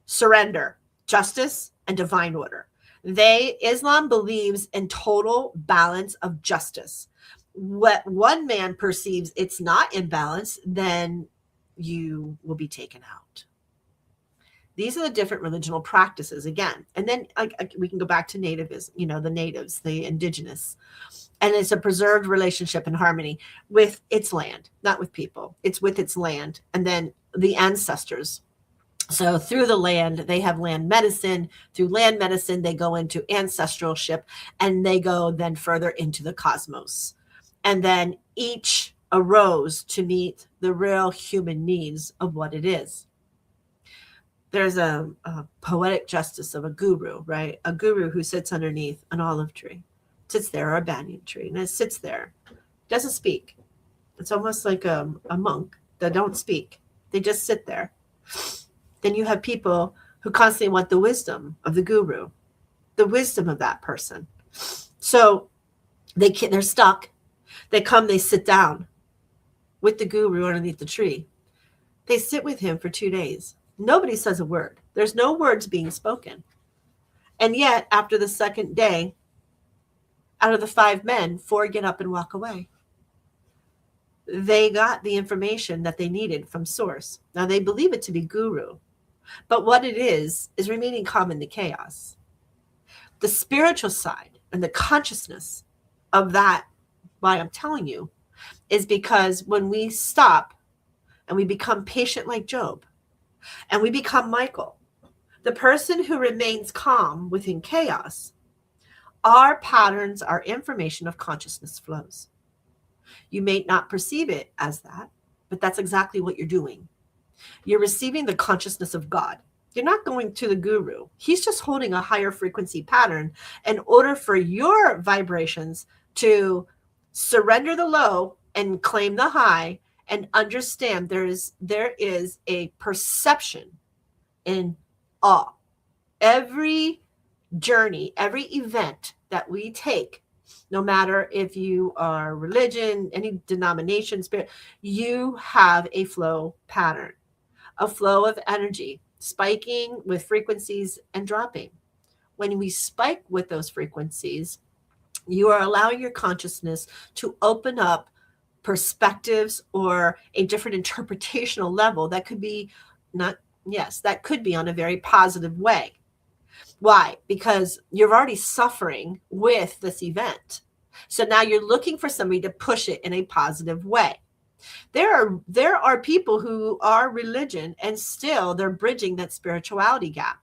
surrender, justice, and divine order. Islam believes in total balance of justice. What one man perceives it's not in balance, then you will be taken out. These are the different religional practices again. And then we can go back to nativism, the natives, the indigenous. And it's a preserved relationship and harmony with its land, not with people. It's with its land. And then the ancestors. So through the land, they have land medicine. Through land medicine, they go into ancestralship, and they go then further into the cosmos. And then each arose to meet the real human needs of what it is. There's a poetic justice of a guru, right? A guru who sits underneath an olive tree, sits there, or a banyan tree, and it sits there, doesn't speak. It's almost like a monk that don't speak. They just sit there. Then you have people who constantly want the wisdom of the guru, the wisdom of that person. So they're stuck. They come, they sit down with the guru underneath the tree. They sit with him for 2 days. Nobody says a word. There's no words being spoken. And yet, after the second day, out of the 5 men, 4 get up and walk away. They got the information that they needed from source. Now, they believe it to be guru. But what it is remaining calm in the chaos. The spiritual side and the consciousness of that, why I'm telling you, is because when we stop and we become patient like Job, and we become Michael, the person who remains calm within chaos, our patterns, our information of consciousness flows. You may not perceive it as that, but that's exactly what you're doing. You're receiving the consciousness of God. You're not going to the guru. He's just holding a higher frequency pattern in order for your vibrations to surrender the low and claim the high, and understand there is a perception in awe. Every journey, every event that we take, no matter if you are religion, any denomination, spirit, you have a flow pattern, a flow of energy, spiking with frequencies and dropping. When we spike with those frequencies, you are allowing your consciousness to open up perspectives or a different interpretational level that could be that could be on a very positive way. Why? Because you're already suffering with this event. So now you're looking for somebody to push it in a positive way. There are people who are religion and still they're bridging that spirituality gap,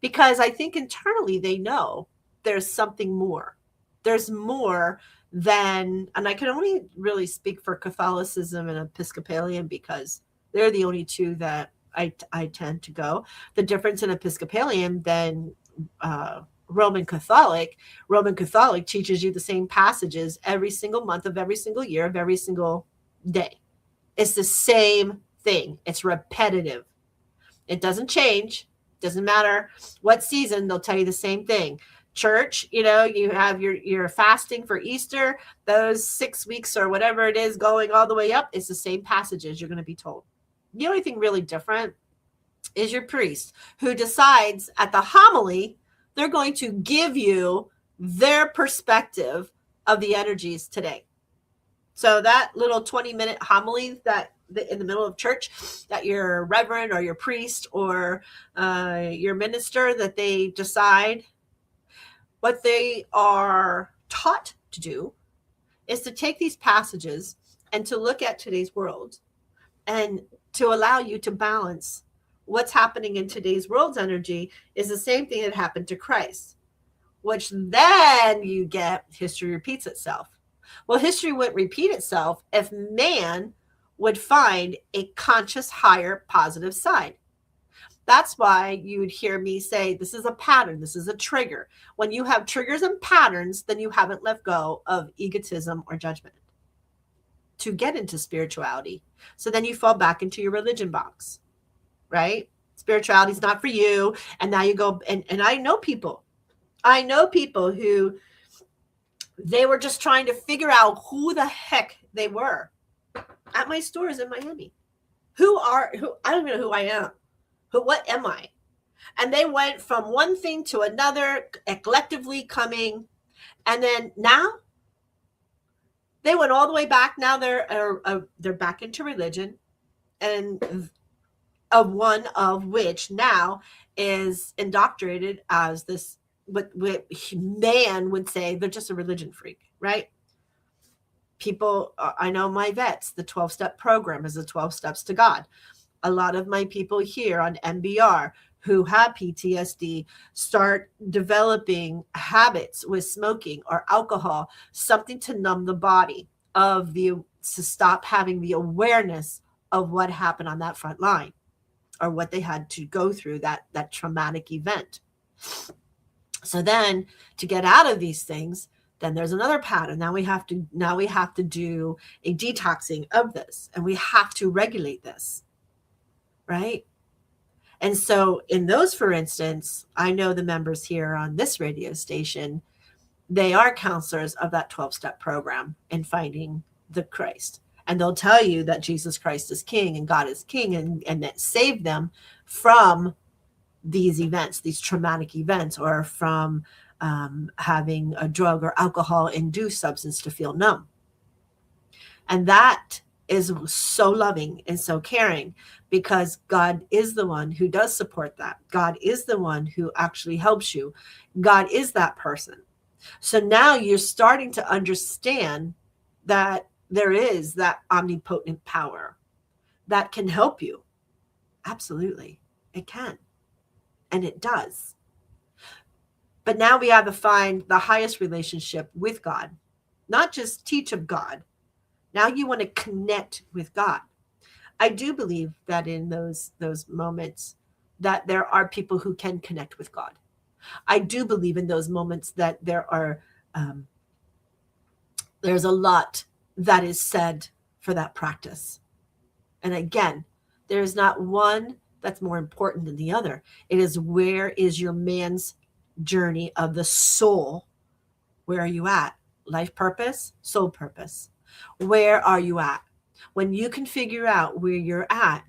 because I think internally they know there's something more. There's more than, and I can only really speak for Catholicism and Episcopalian because they're the only two that I tend to go. The difference in Episcopalian than Roman Catholic teaches you the same passages every single month of every single year of every single day. It's the same thing. It's repetitive. It doesn't change. Doesn't matter what season, they'll tell you the same thing. Church, you have your fasting for Easter, those 6 weeks or whatever it is going all the way up, it's the same passages you're going to be told. The only thing really different is your priest, who decides at the homily, they're going to give you their perspective of the energies today. So that little 20-minute homily that in the middle of church, that your reverend or your priest or your minister, that they decide, what they are taught to do is to take these passages and to look at today's world and to allow you to balance what's happening in today's world's energy is the same thing that happened to Christ, which then you get history repeats itself. Well, history wouldn't repeat itself if man would find a conscious, higher, positive side. That's why you would hear me say, this is a pattern. This is a trigger. When you have triggers and patterns, then you haven't let go of egotism or judgment to get into spirituality. So then you fall back into your religion box, right? Spirituality is not for you. And now you go, and I know people who they were just trying to figure out who the heck they were. at my stores in Miami. Who I don't even know who I am. What am I? And they went from one thing to another, collectively coming. And then now they went all the way back. Now they're back into religion, and one of which now is indoctrinated as this, what man would say they're just a religion freak, right? People, I know my vets, the 12-step program is the 12 steps to God. A lot of my people here on MBR who have PTSD start developing habits with smoking or alcohol, something to numb the body to stop having the awareness of what happened on that front line or what they had to go through, that traumatic event. So then to get out of these things, then there's another pattern. Now we have to do a detoxing of this, and we have to regulate this, right? And so in those, for instance, I know the members here on this radio station, they are counselors of that 12-step program in finding the Christ. And they'll tell you that Jesus Christ is king and God is king, and that saved them from these events, these traumatic events, or from having a drug or alcohol-induced substance to feel numb. And that is so loving and so caring, because God is the one who does support that. God is the one who actually helps you. God is that person. So now you're starting to understand that there is that omnipotent power that can help you. Absolutely, it can. And it does. But now we have to find the highest relationship with God, not just teach of God. Now you want to connect with God. I do believe that in those moments that there are people who can connect with God. I do believe in those moments that there's a lot that is said for that practice. And again, there is not one that's more important than the other. It is, where is your man's journey of the soul? Where are you at? Life purpose, soul purpose. Where are you at? When you can figure out where you're at,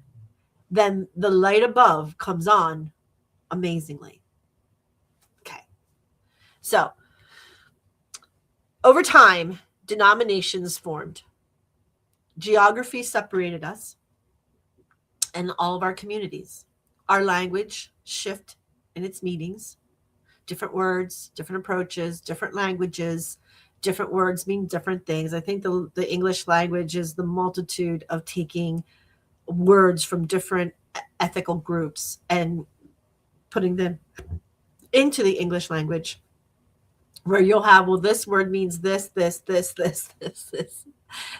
then the light above comes on amazingly. Okay. So over time, denominations formed. Geography separated us and all of our communities. Our language shift in its meanings. Different words, different approaches, different languages. Different words mean different things. I think the English language is the multitude of taking words from different ethical groups and putting them into the English language, where you'll have, well, this word means this.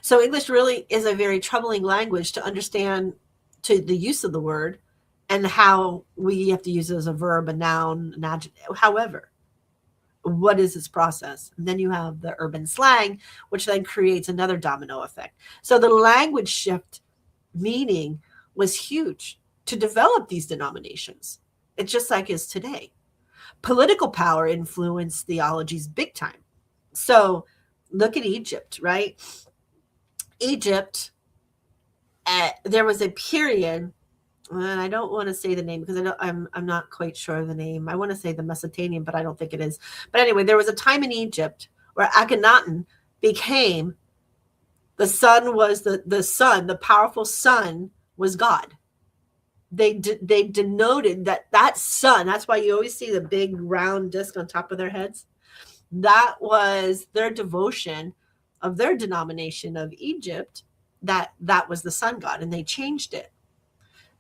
So English really is a very troubling language to understand, to the use of the word and how we have to use it as a verb, a noun, an adjective, however. What is this process? And then you have the urban slang, which then creates another domino effect. So the language shift meaning was huge to develop these denominations. It's just like is today. Political power influenced theologies big time. So look at Egypt, right? Egypt, there was a period, and I don't want to say the name because I'm not quite sure of the name. I want to say the Mesopotamian, but I don't think it is. But anyway, there was a time in Egypt where Akhenaten became the sun, was the sun, the powerful sun was God. They denoted that sun. That's why you always see the big round disc on top of their heads. That was their devotion of their denomination of Egypt. That was the sun god, and they changed it.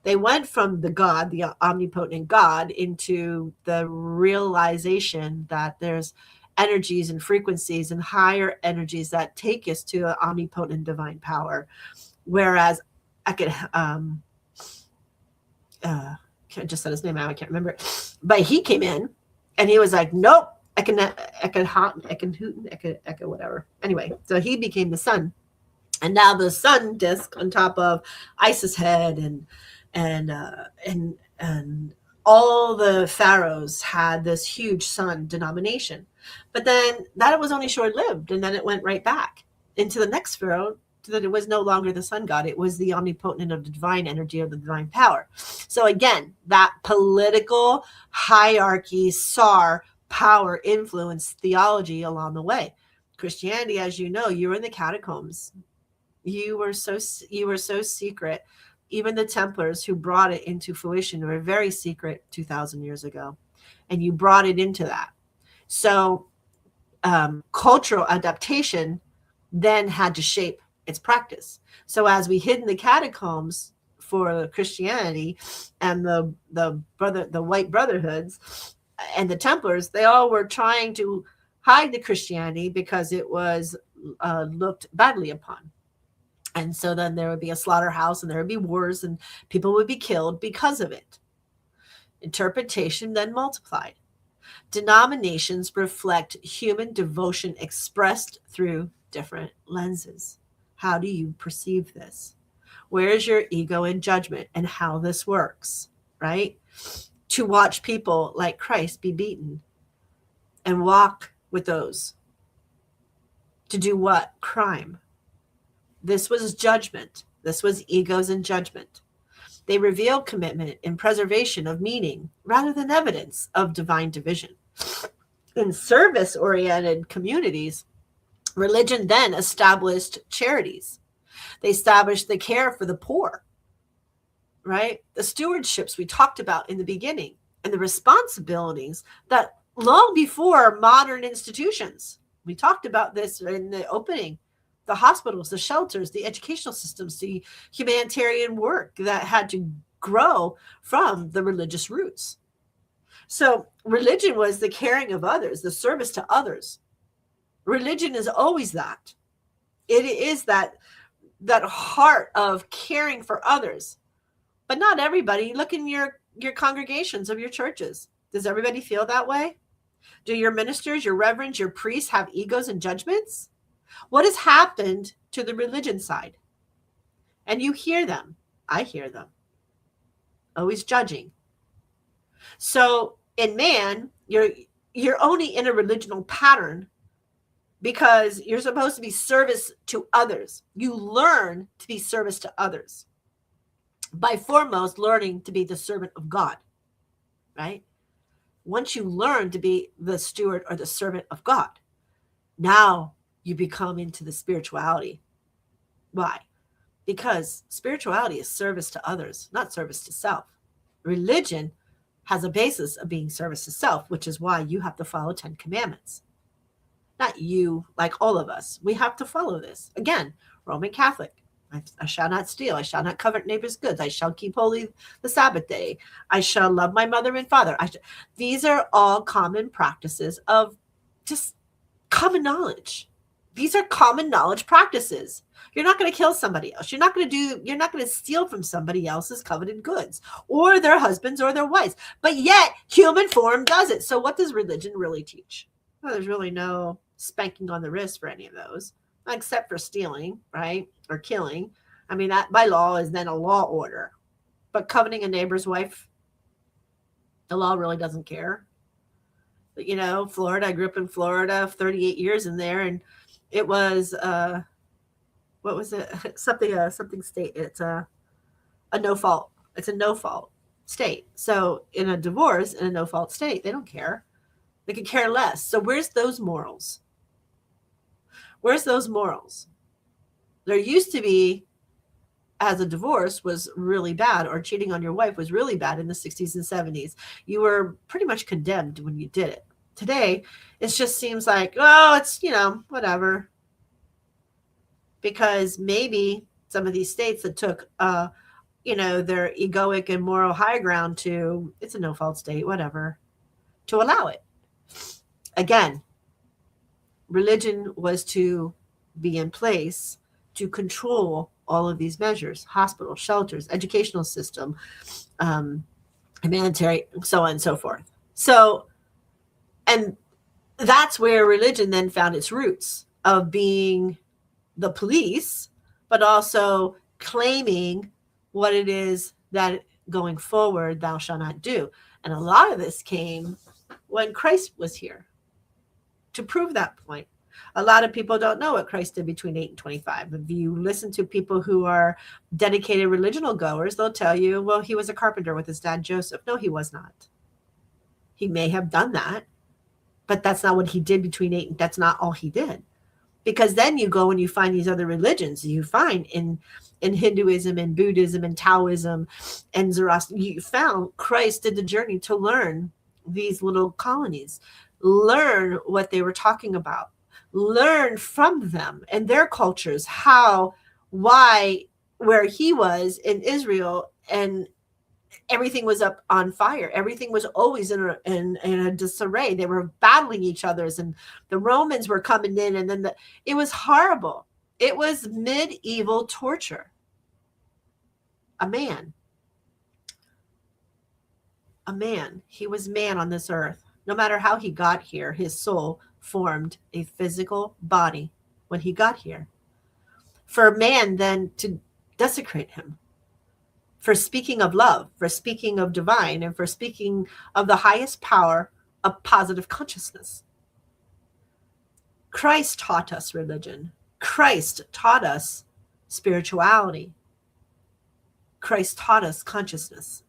They went from the God, the omnipotent God, into the realization that there's energies and frequencies and higher energies that take us to an omnipotent divine power. Whereas I just said his name out, I can't remember it. But he came in and he was like, nope, whatever. Anyway, so he became the sun. And now the sun disc on top of Isis head and all the pharaohs had this huge sun denomination. But then that was only short-lived, and then it went right back into the next pharaoh that it was no longer the sun god. It was the omnipotent of the divine energy of the divine power. So again, that political hierarchy, SAR, power, influence, theology along the way. Christianity, as you know, you were in the catacombs. You were so secret. Even the Templars who brought it into fruition were very secret 2,000 years ago. And you brought it into that. So cultural adaptation then had to shape its practice. So as we hid in the catacombs for Christianity and the white brotherhoods and the Templars, they all were trying to hide the Christianity because it was looked badly upon. And so then there would be a slaughterhouse and there would be wars and people would be killed because of it. Interpretation then multiplied. Denominations reflect human devotion expressed through different lenses. How do you perceive this? Where is your ego and judgment and how this works, right? To watch people like Christ be beaten and walk with those. To do what? Crime. This was judgment. This was egos and judgment. They reveal commitment in preservation of meaning rather than evidence of divine division. In service-oriented communities, religion then established charities. They established the care for the poor, right? The stewardships we talked about in the beginning and the responsibilities that long before modern institutions. We talked about this in the opening. The hospitals, the shelters, the educational systems, the humanitarian work that had to grow from the religious roots. So religion was the caring of others, the service to others. Religion is always that. It is that heart of caring for others. But not everybody. Look in your congregations of your churches. Does everybody feel that way? Do your ministers, your reverends, your priests have egos and judgments? What has happened to the religion side? And you hear them. I hear them. Always judging. So in man, you're only in a religional pattern because you're supposed to be service to others. You learn to be service to others by foremost learning to be the servant of God, right? Once you learn to be the steward or the servant of God, now you become into the spirituality. Why? Because spirituality is service to others, not service to self. Religion has a basis of being service to self, which is why you have to follow 10 commandments. Not you, like all of us. We have to follow this. Again, Roman Catholic. I shall not steal. I shall not covet neighbor's goods. I shall keep holy the Sabbath day. I shall love my mother and father. These are all common practices of just common knowledge. These are common knowledge practices. You're not going to kill somebody else. You're not going to steal from somebody else's coveted goods or their husbands or their wives. But yet human form does it. So what does religion really teach? Well, there's really no spanking on the wrist for any of those, except for stealing, right? Or killing. I mean, that by law is then a law order. But coveting a neighbor's wife, the law really doesn't care. But, Florida, I grew up in Florida, 38 years in there, and it was what was it? Something state. It's a no fault. It's a no fault state. So in a divorce, in a no fault state, they don't care. They could care less. So where's those morals? Where's those morals? There used to be, as a divorce was really bad, or cheating on your wife was really bad in the 60s and 70s. You were pretty much condemned when you did it. Today, it just seems like, oh, it's, whatever. Because maybe some of these states that took, their egoic and moral high ground to, it's a no-fault state, whatever, to allow it. Again, religion was to be in place to control all of these measures: hospitals, shelters, educational system, humanitarian, so on and so forth. So, and that's where religion then found its roots of being the police, but also claiming what it is that going forward thou shalt not do. And a lot of this came when Christ was here to prove that point. A lot of people don't know what Christ did between 8 and 25. If you listen to people who are dedicated religional goers, they'll tell you, well, he was a carpenter with his dad, Joseph. No, he was not. He may have done that, but that's not what he did between 8. That's not all he did. Because then you go and you find these other religions. You find in Hinduism and Buddhism and Taoism and Zoroaster, you found Christ did the journey to learn these little colonies, learn what they were talking about, learn from them and their cultures, how, why, where he was in Israel, and everything was up on fire. Everything was always in a disarray. They were battling each other's, and the Romans were coming in, and then it was horrible. It was medieval torture. A man, he was man on this earth. No matter how he got here, his soul formed a physical body when he got here. For a man then to desecrate him, for speaking of love, for speaking of divine, and for speaking of the highest power of positive consciousness. Christ taught us religion. Christ taught us spirituality. Christ taught us consciousness.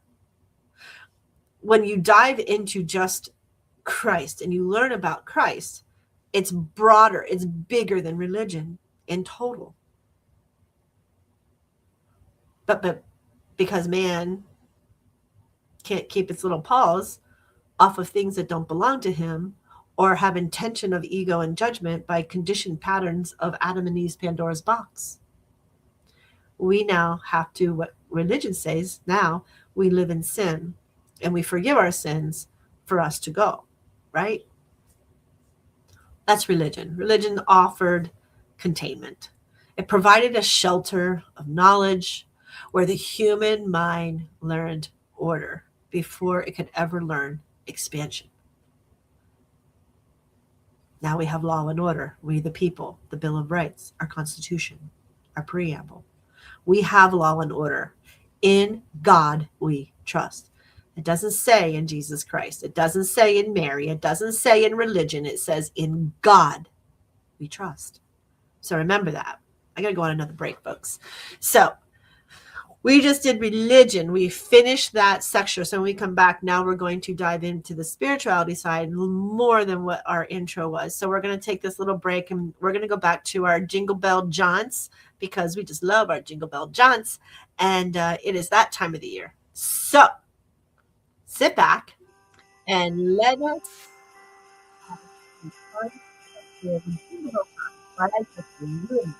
When you dive into just Christ and you learn about Christ, it's broader, it's bigger than religion in total. But because man can't keep its little paws off of things that don't belong to him, or have intention of ego and judgment by conditioned patterns of Adam and Eve's Pandora's box. We now have to, what religion says now, we live in sin and we forgive our sins for us to go, right? That's religion. Religion offered containment. It provided a shelter of knowledge where the human mind learned order before it could ever learn expansion. Now we have law and order. We the people, the Bill of Rights, our Constitution, our preamble. We have law and order. In God we trust. It doesn't say in Jesus Christ. It doesn't say in Mary. It doesn't say in religion. It says in God we trust. So remember that. I got to go on another break, folks. So we just did religion. We finished that section. So when we come back, now we're going to dive into the spirituality side more than what our intro was. So we're going to take this little break and we're going to go back to our Jingle Bell Jaunts because we just love our Jingle Bell Jaunts. And it is that time of the year. So sit back and let us have some fun with Jingle Bell Jaunts. I like this really.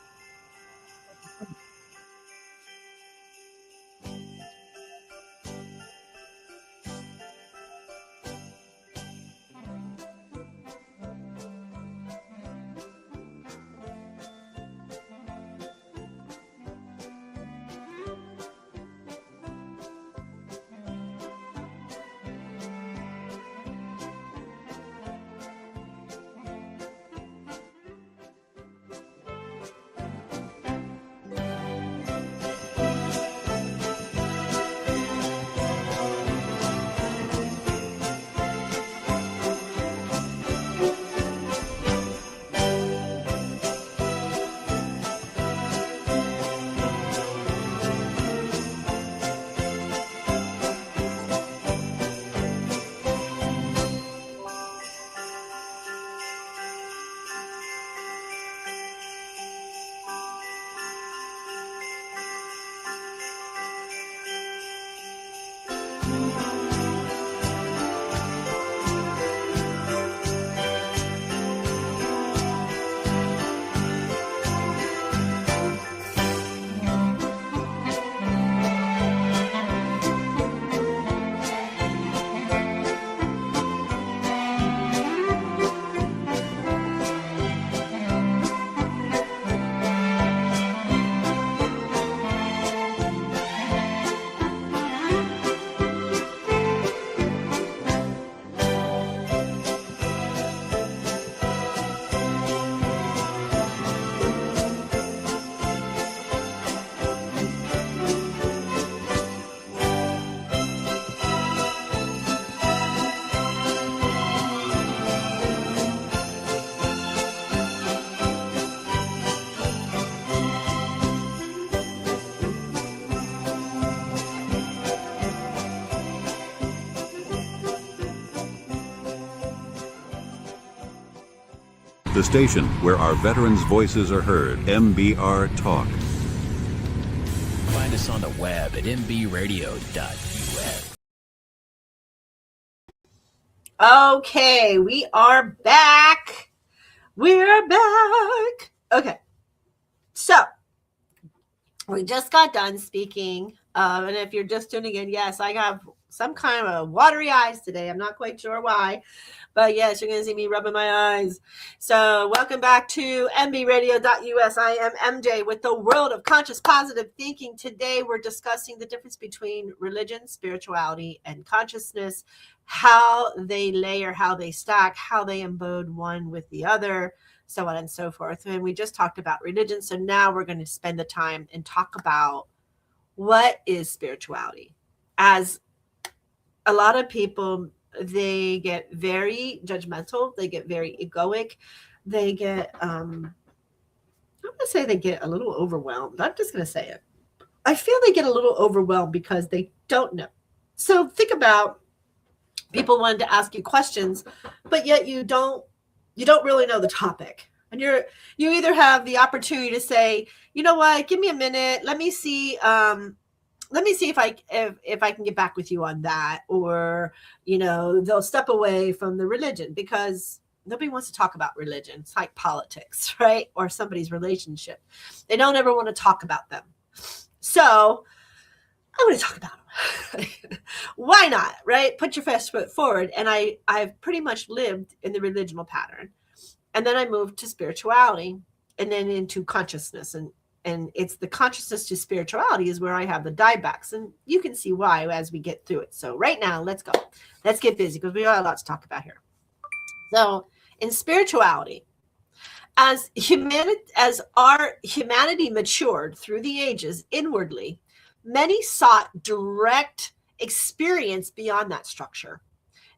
The station where our veterans' voices are heard. MBR Talk.
Find us on the web at nbradio.us.
Okay, we are back. We're back. Okay, so we just got done speaking. And if you're just tuning in, yes, I have some kind of watery eyes today. I'm not quite sure why, but yes, you're going to see me rubbing my eyes. So welcome back to mbradio.us. I am MJ with the world of conscious positive thinking. Today, we're discussing the difference between religion, spirituality, and consciousness, how they layer, how they stack, how they embode one with the other, so on and so forth. And we just talked about religion. So now we're going to spend the time and talk about what is spirituality. As a lot of people, they get very judgmental, they get very egoic, they get I'm going to say they get a little overwhelmed. I'm just going to say it. I feel they get a little overwhelmed because they don't know. So think about people wanting to ask you questions, but yet you don't really know the topic. And you either have the opportunity to say, you know what, give me a minute, let me see if I can get back with you on that, or they'll step away from the religion because nobody wants to talk about religion. It's like politics, right? Or somebody's relationship. They don't ever want to talk about them. So I want to talk about them. Why not, right? Put your best foot forward. And I've pretty much lived in the religional pattern. And then I moved to spirituality and then into consciousness. And it's the consciousness to spirituality is where I have the diebacks. And you can see why as we get through it. So right now, let's go. Let's get busy because we got a lot to talk about here. So in spirituality, as our humanity matured through the ages inwardly, many sought direct experience beyond that structure.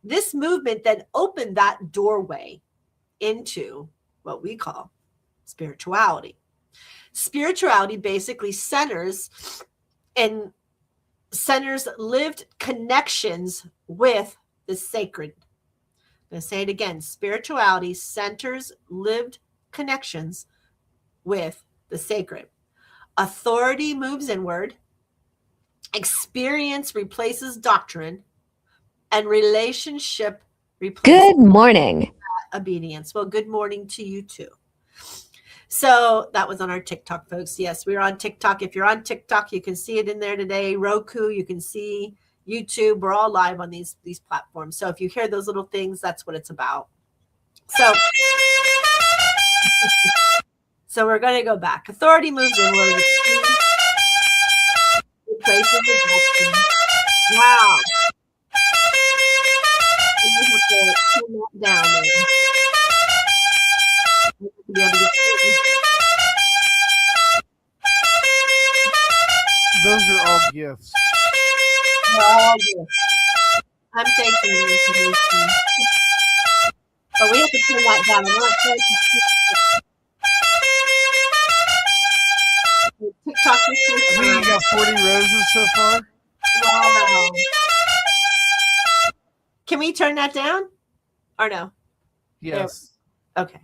This movement then opened that doorway into what we call spirituality. Spirituality basically centers lived connections with the sacred. I'm going to say it again. Spirituality centers lived connections with the sacred. Authority moves inward. Experience replaces doctrine. And relationship replaces
Good morning.
Obedience. Well, good morning to you too. So that was on our TikTok, folks. Yes, we're on TikTok. If you're on TikTok, you can see it in there today. Roku, you can see YouTube. We're all live on these platforms. So if you hear those little things, that's what it's about. So we're going to go back. Authority moves inward. Replaces the wow. Down there.
Those are all gifts.
I'm taking the information. But we have to turn that down. I'm not sure TikTok is
I mean, you got 40 roses so far?
wow. Can we turn that down? Or no?
Yes.
Okay.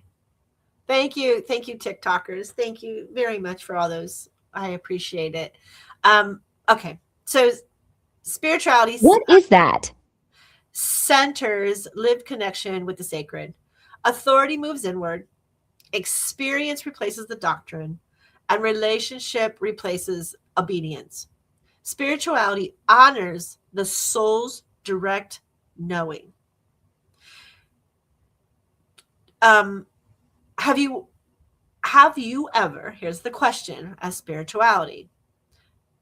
Thank you, TikTokers. Thank you very much for all those. I appreciate it. Okay, so spirituality.
What is that?
Centers lived connection with the sacred. Authority moves inward. Experience replaces the doctrine, and relationship replaces obedience. Spirituality honors the soul's direct knowing. Have you ever, here's the question, as spirituality,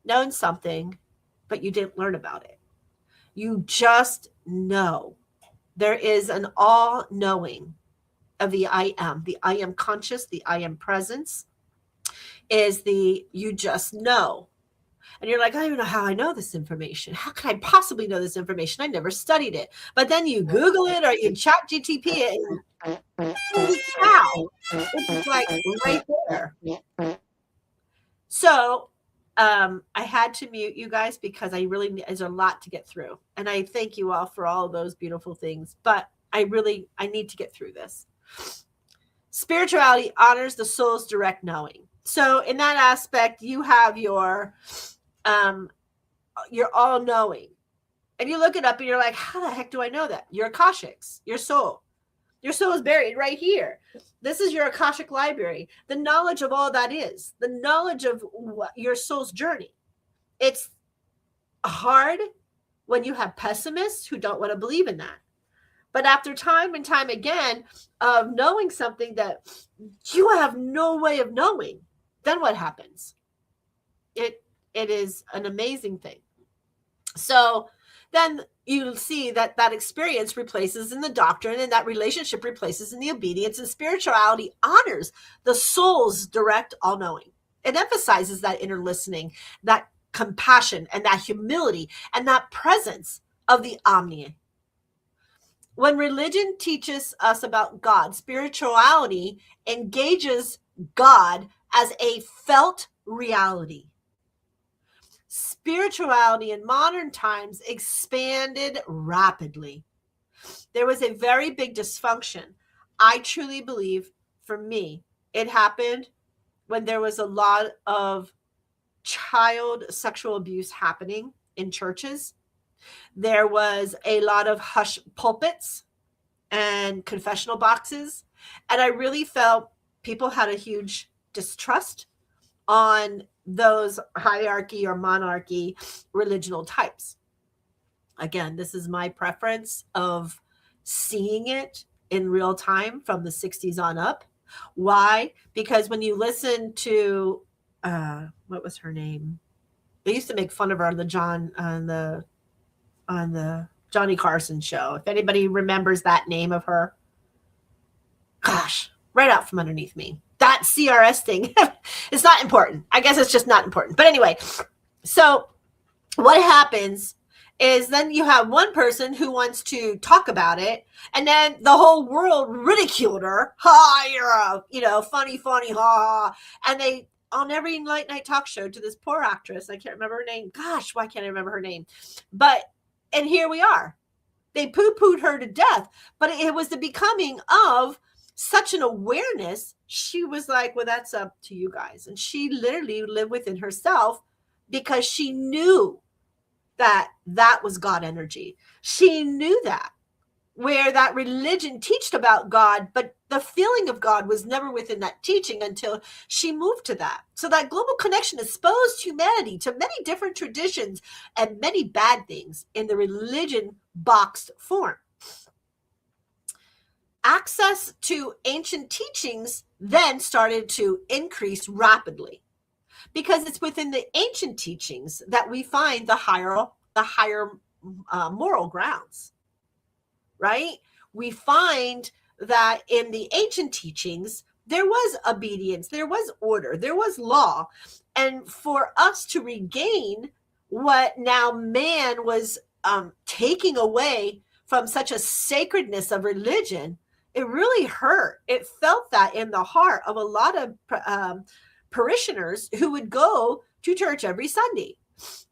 known something, but you didn't learn about it? You just know. There is an all-knowing of the I am conscious, the I am presence is the you just know. And you're like, I don't even know how I know this information. How can I possibly know this information? I never studied it. But then you Google it or you chat GTP it and holy cow, it's like right there. So I had to mute you guys because there's a lot to get through. And I thank you all for all of those beautiful things. But I need to get through this. spirituality honors the soul's direct knowing. So in that aspect, you have your all-knowing. And you look it up and you're like, how the heck do I know that? Your Akashics, your soul. Your soul is buried right here. This is your Akashic library. The knowledge of all that is. The knowledge of your soul's journey. It's hard when you have pessimists who don't want to believe in that. But after time and time again of knowing something that you have no way of knowing, then what happens? It is an amazing thing. So then you'll see that that experience replaces in the doctrine, and that relationship replaces in the obedience, and spirituality honors the soul's direct all-knowing. It emphasizes that inner listening, that compassion, and that humility, and that presence of the omni. When religion teaches us about God, spirituality engages God as a felt reality. Spirituality in modern times expanded rapidly. There was a very big dysfunction. I truly believe, for me, it happened when there was a lot of child sexual abuse happening in churches. There was a lot of hush pulpits and confessional boxes. And I really felt people had a huge distrust on those hierarchy or monarchy religional types. Again, this is my preference of seeing it in real time from the 60s on up. Why? Because when you listen to, what was her name? They used to make fun of her on the Johnny Carson show. If anybody remembers that name of her, gosh, right out from underneath me. That CRS thing, it's not important. I guess it's just not important. But anyway, so what happens is then you have one person who wants to talk about it, and then the whole world ridiculed her. Ha, you're a, funny, ha. And they, on every late night talk show, to this poor actress, I can't remember her name. Gosh, why can't I remember her name? And here we are. They poo-pooed her to death, but it was the becoming of such an awareness. She was like, well, that's up to you guys. And she literally lived within herself because she knew that that was God energy. She knew that, where that religion teached about God, but the feeling of God was never within that teaching until she moved to that. So that global connection exposed humanity to many different traditions and many bad things in the religion boxed form. Access to ancient teachings then started to increase rapidly, because it's within the ancient teachings that we find the higher moral grounds, right? We find that in the ancient teachings, there was obedience, there was order, there was law. And for us to regain what now man was taking away from such a sacredness of religion, it really hurt. It felt that in the heart of a lot of parishioners who would go to church every Sunday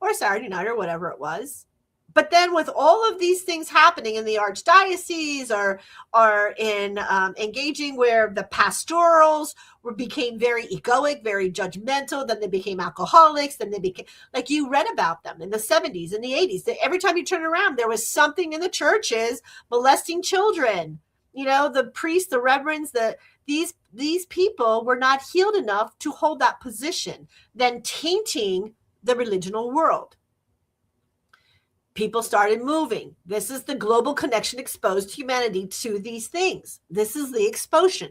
or Saturday night or whatever it was. But then with all of these things happening in the archdiocese or in engaging where the pastorals became very egoic, very judgmental, then they became alcoholics, then they became, like you read about them in the 70s and the 80s. Every time you turn around, there was something in the churches molesting children. The priests, the reverends, these people were not healed enough to hold that position, then tainting the religional world. People started moving. This is the global connection exposed humanity to these things. This is the exposure.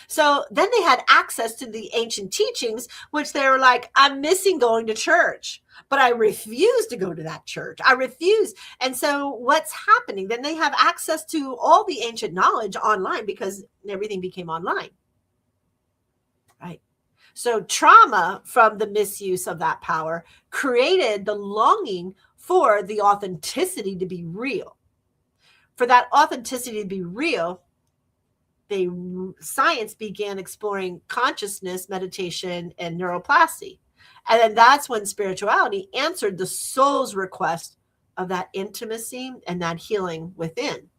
So then they had access to the ancient teachings, which they were like, I'm missing going to church, but I refuse to go to that church. I refuse. And so what's happening? Then they have access to all the ancient knowledge online because everything became online. Right. So trauma from the misuse of that power created the longing for the authenticity to be real. For that authenticity to be real, science began exploring consciousness, meditation, and neuroplasty. And then that's when spirituality answered the soul's request of that intimacy and that healing within.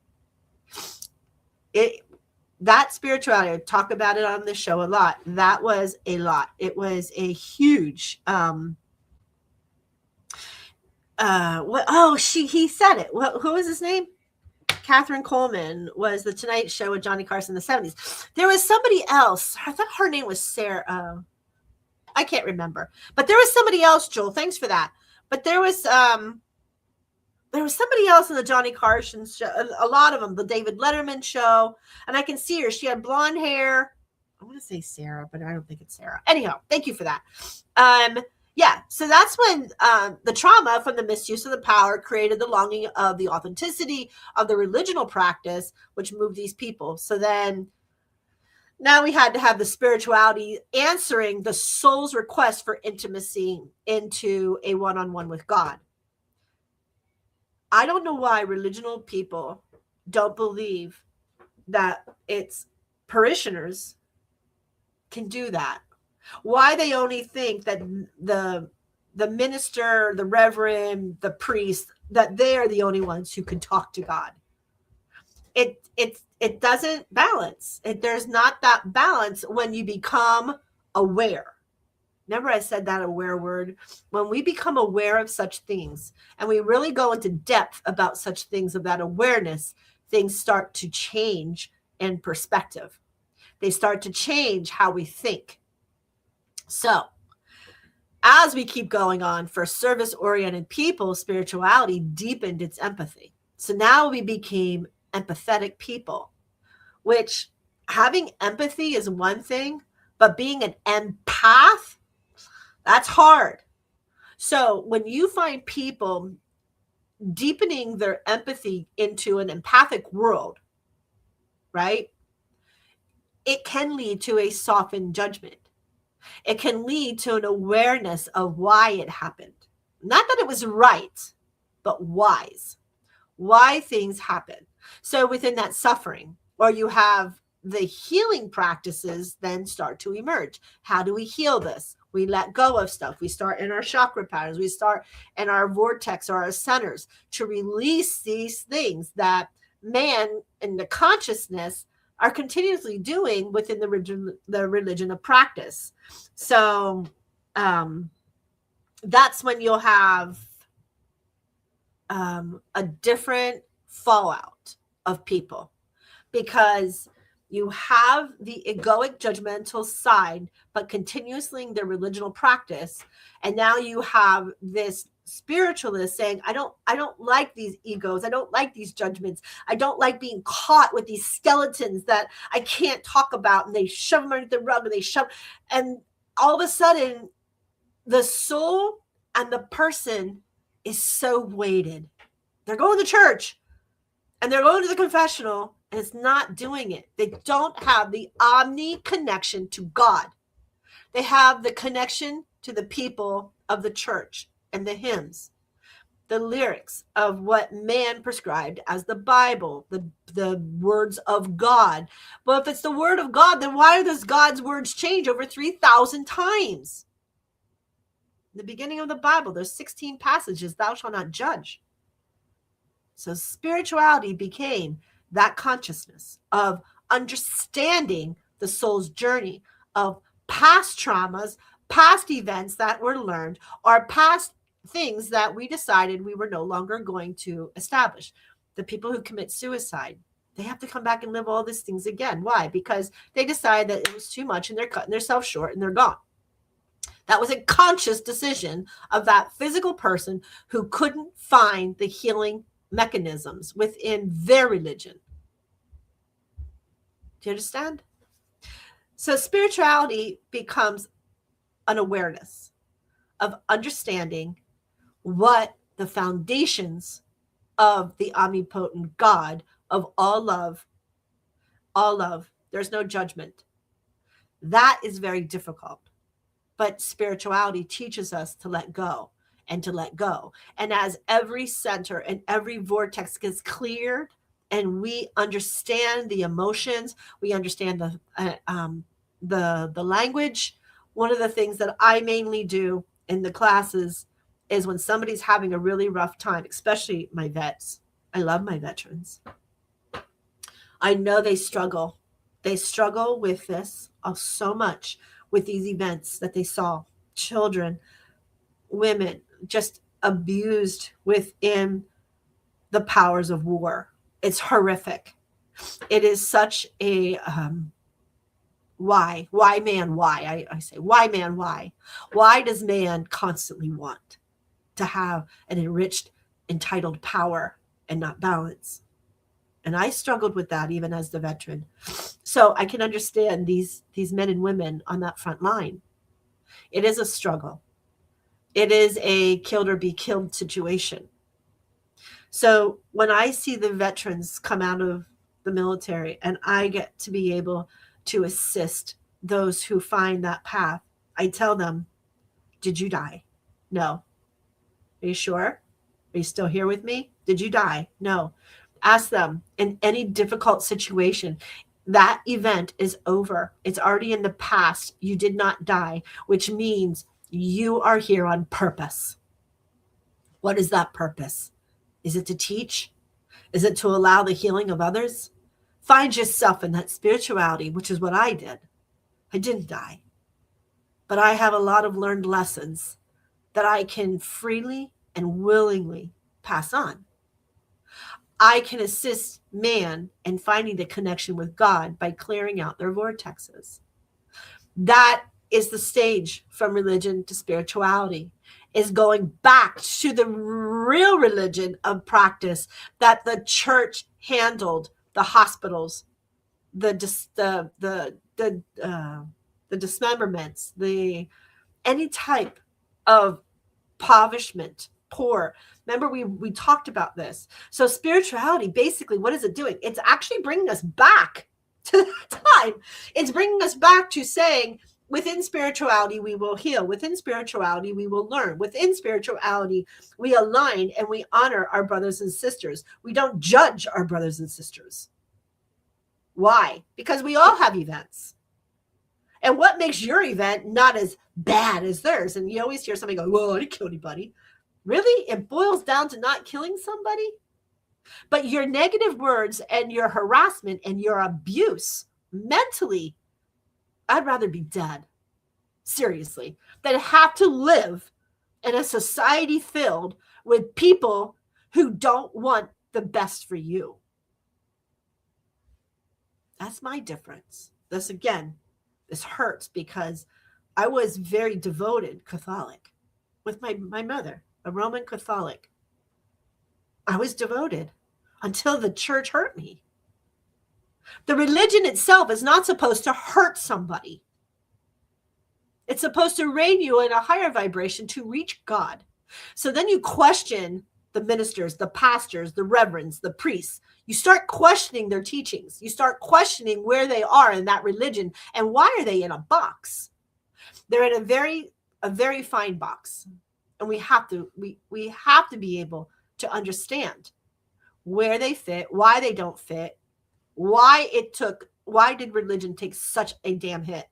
that spirituality, I talk about it on the show a lot. That was a lot. It was a huge, he said it. Who was his name? Catherine Coleman was the Tonight Show with Johnny Carson in the 70s. There was somebody else. I thought her name was Sarah. I can't remember. But there was somebody else, Joel. Thanks for that. But there was somebody else in the Johnny Carson show. A lot of them. The David Letterman show. And I can see her. She had blonde hair. I want to say Sarah, but I don't think it's Sarah. Anyhow, thank you for that. Yeah, so that's when the trauma from the misuse of the power created the longing of the authenticity of the religional practice, which moved these people. So then now we had to have the spirituality answering the soul's request for intimacy into a one-on-one with God. I don't know why religional people don't believe that its parishioners can do that. Why they only think that the minister, the reverend, the priest, that they're the only ones who can talk to God. It doesn't balance. There's not that balance when you become aware. Remember I said that aware word? When we become aware of such things and we really go into depth about such things, of that awareness, things start to change in perspective. They start to change how we think. So, as we keep going on, for service-oriented people, spirituality deepened its empathy. So now we became empathetic people, which having empathy is one thing, but being an empath, that's hard. So when you find people deepening their empathy into an empathic world, right, it can lead to a softened judgment. It can lead to an awareness of why it happened. Not that it was right, but wise. Why things happen. So within that suffering, or you have the healing practices then start to emerge. How do we heal this? We let go of stuff. We start in our chakra patterns. We start in our vortex or our centers to release these things that man in the consciousness are continuously doing within the religion of practice. So that's when you'll have a different fallout of people, because you have the egoic judgmental side, but continuously in their religional practice. And now you have this spiritualist saying, I don't like these egos. I don't like these judgments. I don't like being caught with these skeletons that I can't talk about. And they shove them underneath the rug and all of a sudden the soul and the person is so weighted. They're going to church and they're going to the confessional and it's not doing it. They don't have the omni connection to God. They have the connection to the people of the church and the hymns, the lyrics of what man prescribed as the Bible, the words of God. But if it's the word of God, then why does God's words change over 3,000 times? In the beginning of the Bible, there's 16 passages, thou shalt not judge. So spirituality became that consciousness of understanding the soul's journey of past traumas, past events that were learned, or past things that we decided we were no longer going to establish. The people who commit suicide, they have to come back and live all these things again. Why? Because they decide that it was too much and they're cutting themselves short and they're gone. That was a conscious decision of that physical person who couldn't find the healing mechanisms within their religion. Do you understand? So spirituality becomes an awareness of understanding what the foundations of the omnipotent God of all love, there's no judgment. That is very difficult. But spirituality teaches us to let go and to let go. And as every center and every vortex gets cleared and we understand the emotions, we understand the language. One of the things that I mainly do in the classes is when somebody's having a really rough time, especially my vets. I love my veterans. I know they struggle. They struggle with this so much, with these events that they saw. Children, women, just abused within the powers of war. It's horrific. It is such a why man, why? I say, why man, why? Why does man constantly want to have an enriched, entitled power and not balance? And I struggled with that even as the veteran. So I can understand these men and women on that front line. It is a struggle. It is a killed or be killed situation. So when I see the veterans come out of the military and I get to be able to assist those who find that path, I tell them, did you die? No. Are you sure? Are you still here with me? Did you die? No. Ask them in any difficult situation. That event is over. It's already in the past. You did not die, which means you are here on purpose. What is that purpose? Is it to teach? Is it to allow the healing of others? Find yourself in that spirituality, which is what I did. I didn't die. But I have a lot of learned lessons that I can freely and willingly pass on. I can assist man in finding the connection with God by clearing out their vortexes. That is the stage from religion to spirituality, is going back to the real religion of practice that the church handled, the hospitals, the dismemberments, any type of impoverishment, poor. Remember, we talked about this. So spirituality, basically, what is it doing? It's actually bringing us back to that time. It's bringing us back to saying, within spirituality, we will heal. Within spirituality, we will learn. Within spirituality, we align and we honor our brothers and sisters. We don't judge our brothers and sisters. Why? Because we all have events. And what makes your event not as bad as theirs? And you always hear somebody go, well, I didn't kill anybody. Really? It boils down to not killing somebody? But your negative words and your harassment and your abuse mentally, I'd rather be dead, seriously, than have to live in a society filled with people who don't want the best for you. That's my difference. This, again, this hurts because I was very devoted Catholic with my mother, a Roman Catholic. I was devoted until the church hurt me. The religion itself is not supposed to hurt somebody. It's supposed to raise you in a higher vibration to reach God. So then you question the ministers, the pastors, the reverends, the priests. You start questioning their teachings. You start questioning where they are in that religion and why are they in a box? They're in a very fine box. And we have to be able to understand where they fit, why they don't fit, why did religion take such a damn hit?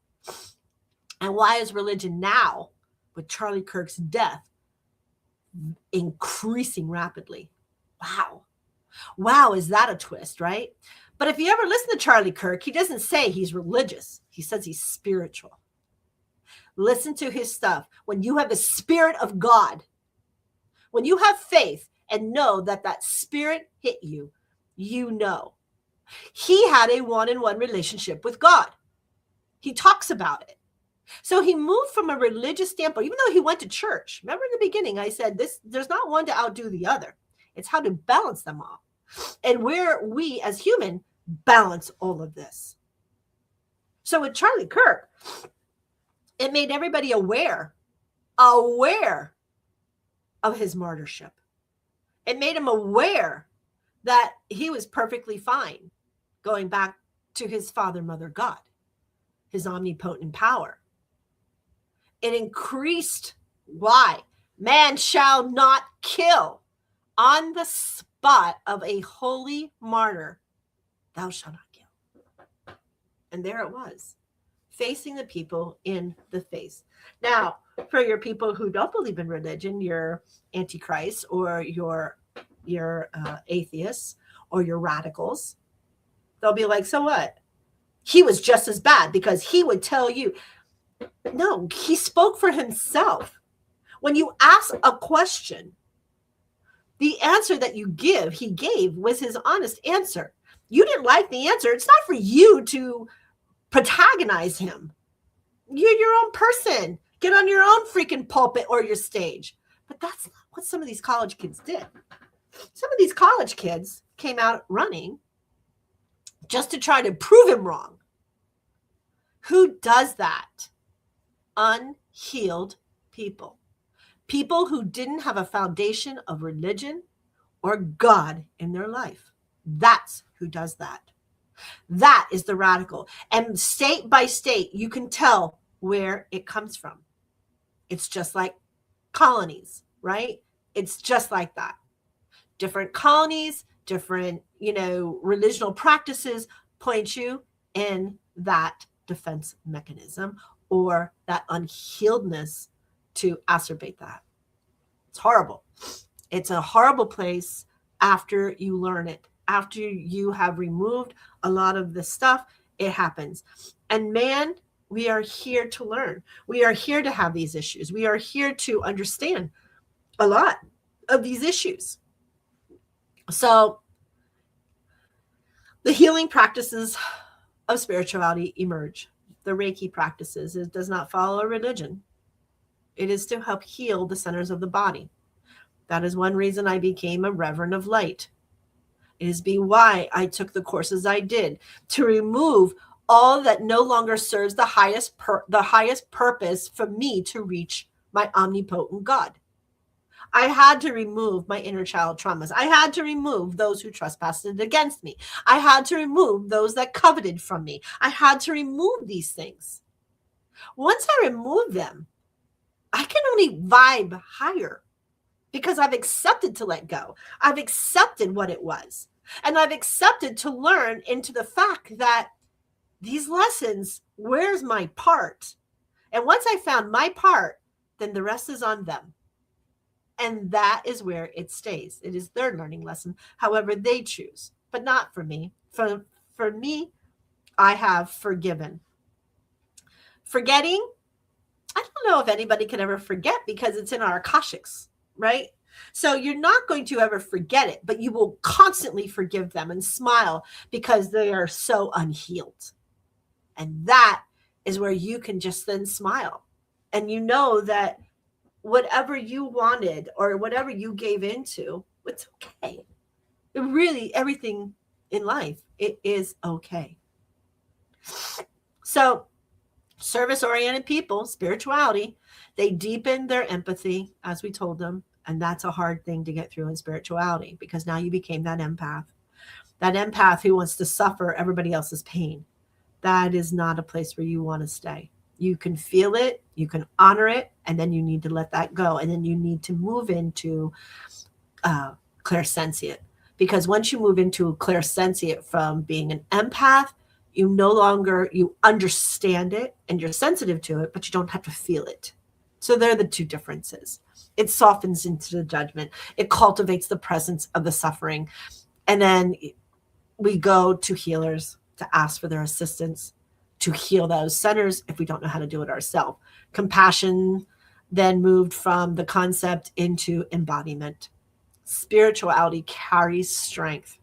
And why is religion now, with Charlie Kirk's death, increasing rapidly? Wow, is that a twist, right? But if you ever listen to Charlie Kirk, he doesn't say he's religious. He says he's spiritual. Listen to his stuff. When you have the Spirit of God, when you have faith and know that Spirit hit you, you know. He had a one-on-one relationship with God. He talks about it. So he moved from a religious standpoint, even though he went to church. Remember in the beginning, I said there's not one to outdo the other. It's how to balance them all. And where we as human balance all of this. So with Charlie Kirk, it made everybody aware of his martyrship. It made him aware that he was perfectly fine going back to his Father, Mother, God, his omnipotent power. It increased, why? Man shall not kill. On the spot of a holy martyr, thou shalt not kill. And there it was, facing the people in the face. Now, for your people who don't believe in religion, you're antichrist or you're atheists or you're radicals, they'll be like, so what? he was just as bad, because he would tell you. No, he spoke for himself. When you ask a question, the answer that he gave was his honest answer. You didn't like the answer. It's not for you to protagonize him. You're your own person. Get on your own freaking pulpit or your stage. But that's not what some of these college kids did. Some of these college kids came out running just to try to prove him wrong. Who does that? Unhealed people. People who didn't have a foundation of religion or God in their life. That's who does that. That is the radical. And state by state, you can tell where it comes from. It's just like colonies, right? It's just like that. Different colonies, different, religional practices point you in that defense mechanism or that unhealedness to acerbate that. It's horrible. It's a horrible place after you learn it. After you have removed a lot of this stuff, it happens. And man, we are here to learn. We are here to have these issues. We are here to understand a lot of these issues. So the healing practices of spirituality emerge. The Reiki practices, it does not follow a religion. It is to help heal the centers of the body. That is one reason I became a Reverend of Light. It is why I took the courses I did, to remove all that no longer serves the highest purpose for me to reach my omnipotent God. I had to remove my inner child traumas. I had to remove those who trespassed against me. I had to remove those that coveted from me. I had to remove these things. Once I remove them, I can only vibe higher because I've accepted to let go. I've accepted what it was. And I've accepted to learn into the fact that these lessons, where's my part? And once I found my part, then the rest is on them. And that is where it stays. It is their learning lesson, however they choose, but not for me. For me, I have forgiven. Forgetting, I don't know if anybody can ever forget because it's in our Akashics, right? So you're not going to ever forget it, but you will constantly forgive them and smile because they are so unhealed. And that is where you can just then smile. And you know that whatever you wanted or whatever you gave into, it's okay. It really, everything in life, it is okay. So service-oriented people, spirituality, they deepen their empathy, as we told them. And that's a hard thing to get through in spirituality because now you became that empath who wants to suffer everybody else's pain. That is not a place where you want to stay. You can feel it, you can honor it, and then you need to let that go. And then you need to move into clairsentient. Because once you move into clairsentient from being an empath, you understand it and you're sensitive to it, but you don't have to feel it. So they're the two differences. It softens into the judgment. It cultivates the presence of the suffering. And then we go to healers to ask for their assistance to heal those centers if we don't know how to do it ourselves. Compassion then moved from the concept into embodiment. Spirituality carries strength.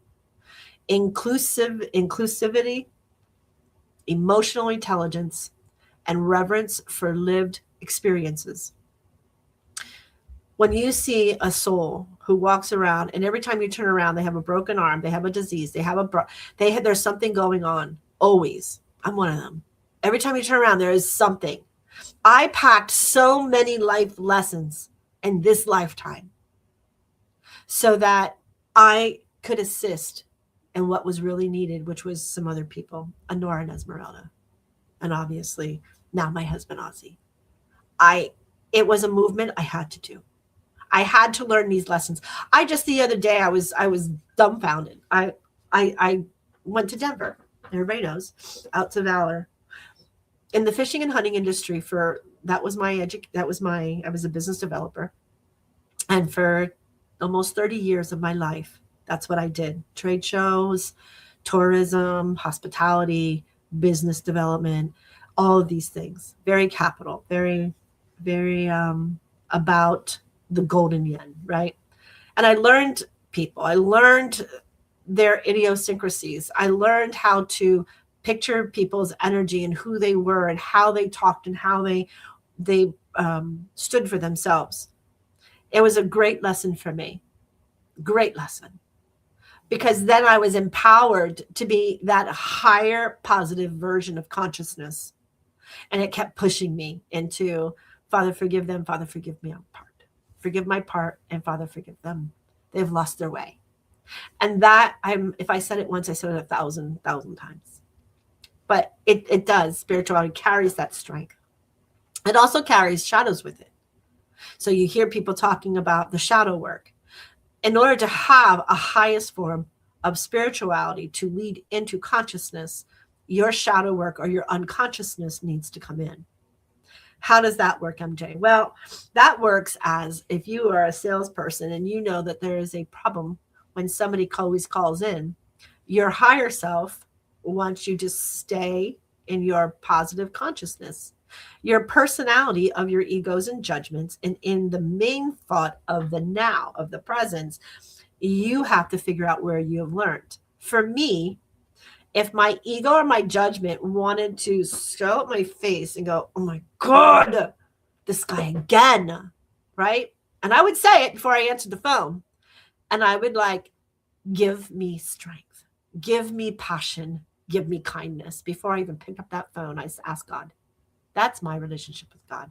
Inclusivity, emotional intelligence, and reverence for lived experiences. When you see a soul who walks around and every time you turn around, they have a broken arm, they have a disease, there's something going on, always. I'm one of them. Every time you turn around, there is something. I packed so many life lessons in this lifetime so that I could assist in what was really needed, which was some other people, Honora and Esmeralda, and obviously now my husband, Ozzy. It was a movement I had to do. I had to learn these lessons. The other day, I was dumbfounded. I went to Denver. Everybody knows, out to Valor. In the fishing and hunting industry I was a business developer. And for almost 30 years of my life, that's what I did. Trade shows, tourism, hospitality, business development, all of these things. Very capital, very, very about the golden yen, right? And I learned people. I learned their idiosyncrasies. I learned how to picture people's energy and who they were and how they talked and how they stood for themselves. It was a great lesson for me. Great lesson. Because then I was empowered to be that higher positive version of consciousness. And it kept pushing me into, Father, forgive them. Father, forgive me. Forgive my part. And Father, forgive them. They've lost their way. And that, if I said it once, I said it 1,000 times. But it does. Spirituality carries that strength. It also carries shadows with it. So you hear people talking about the shadow work. In order to have a highest form of spirituality to lead into consciousness, your shadow work or your unconsciousness needs to come in. How does that work, MJ? Well, that works as if you are a salesperson and you know that there is a problem when somebody always calls in, your higher self wants you to stay in your positive consciousness, your personality of your egos and judgments, and in the main thought of the now, of the presence, you have to figure out where you have learned. For me, if my ego or my judgment wanted to show up my face and go, oh my God, this guy again, right? And I would say it before I answered the phone. And I would like, give me strength, give me passion, give me kindness. Before I even pick up that phone, I ask God. That's my relationship with God.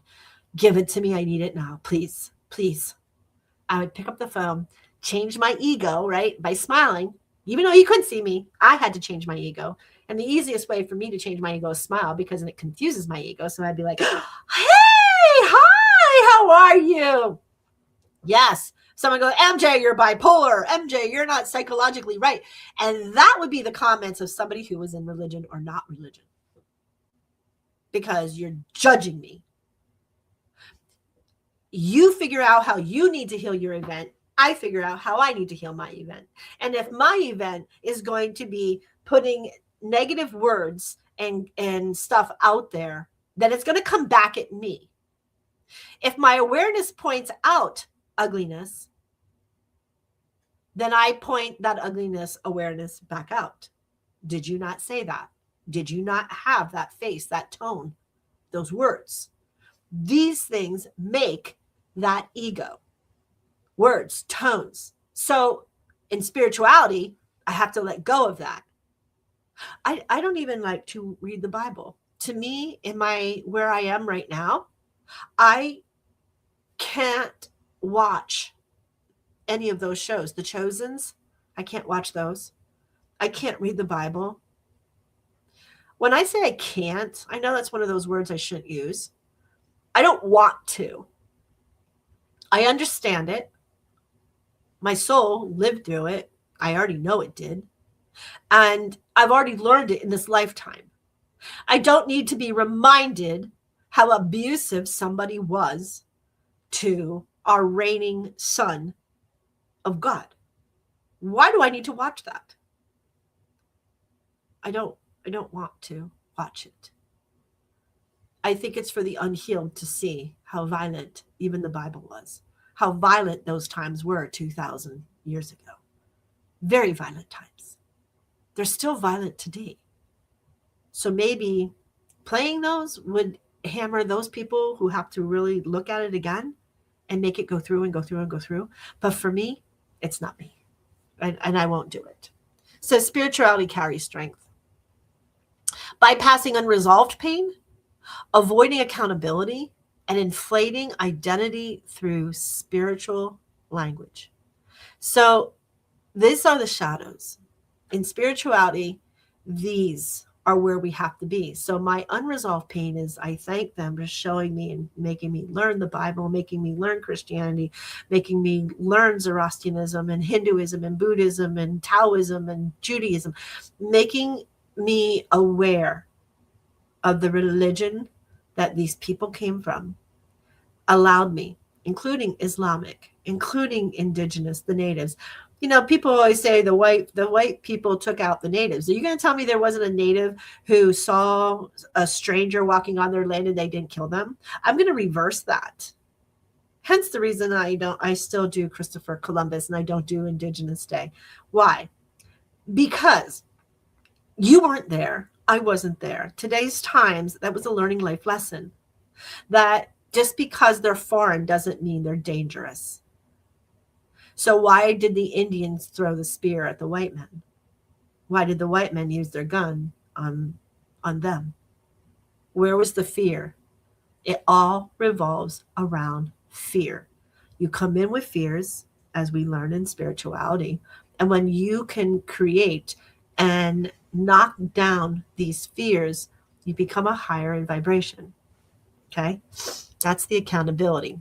Give it to me. I need it now. Please, please. I would pick up the phone, change my ego, right? By smiling. Even though you couldn't see me, I had to change my ego. And the easiest way for me to change my ego is smile, because it confuses my ego. So I'd be like, hey, hi, how are you? Yes. Someone goes, MJ, you're bipolar. MJ, you're not psychologically right. And that would be the comments of somebody who was in religion or not religion. Because you're judging me. You figure out how you need to heal your event. I figure out how I need to heal my event. And if my event is going to be putting negative words and stuff out there, then it's going to come back at me. If my awareness points out ugliness, then I point that ugliness awareness back out. Did you not say that? Did you not have that face, that tone, those words? These things make that ego. Words, tones. So in spirituality, I have to let go of that. I don't even like to read the Bible. To me, where I am right now, I can't watch any of those shows. The Chosens, I can't watch those. I can't read the Bible. When I say I can't, I know that's one of those words I shouldn't use. I don't want to. I understand it. My soul lived through it. I already know it did. And I've already learned it in this lifetime. I don't need to be reminded how abusive somebody was to our reigning son of God. Why do I need to watch that? I don't want to watch it. I think it's for the unhealed to see how violent even the Bible was, how violent those times were 2,000 years ago. Very violent times. They're still violent today. So maybe playing those would hammer those people who have to really look at it again and make it go through and go through and go through. But for me, it's not me. And I won't do it. So spirituality carries strength. Bypassing unresolved pain, avoiding accountability, and inflating identity through spiritual language. So these are the shadows. In spirituality, these are where we have to be. So my unresolved pain is, I thank them for showing me and making me learn the Bible, making me learn Christianity, making me learn Zoroastrianism and Hinduism and Buddhism and Taoism and Judaism, making me aware of the religion that these people came from, allowed me, including Islamic, including indigenous, the natives, You know, people always say the white people took out the natives. Are you going to tell me there wasn't a native who saw a stranger walking on their land and they didn't kill them? I'm going to reverse that. Hence the reason I still do Christopher Columbus and I don't do Indigenous Day. Why? Because you weren't there. I wasn't there. Today's times, that was a learning life lesson. That just because they're foreign doesn't mean they're dangerous. So why did the Indians throw the spear at the white men? Why did the white men use their gun on them? Where was the fear? It all revolves around fear. You come in with fears, as we learn in spirituality, and when you can create and knock down these fears, you become a higher in vibration. Okay? That's the accountability.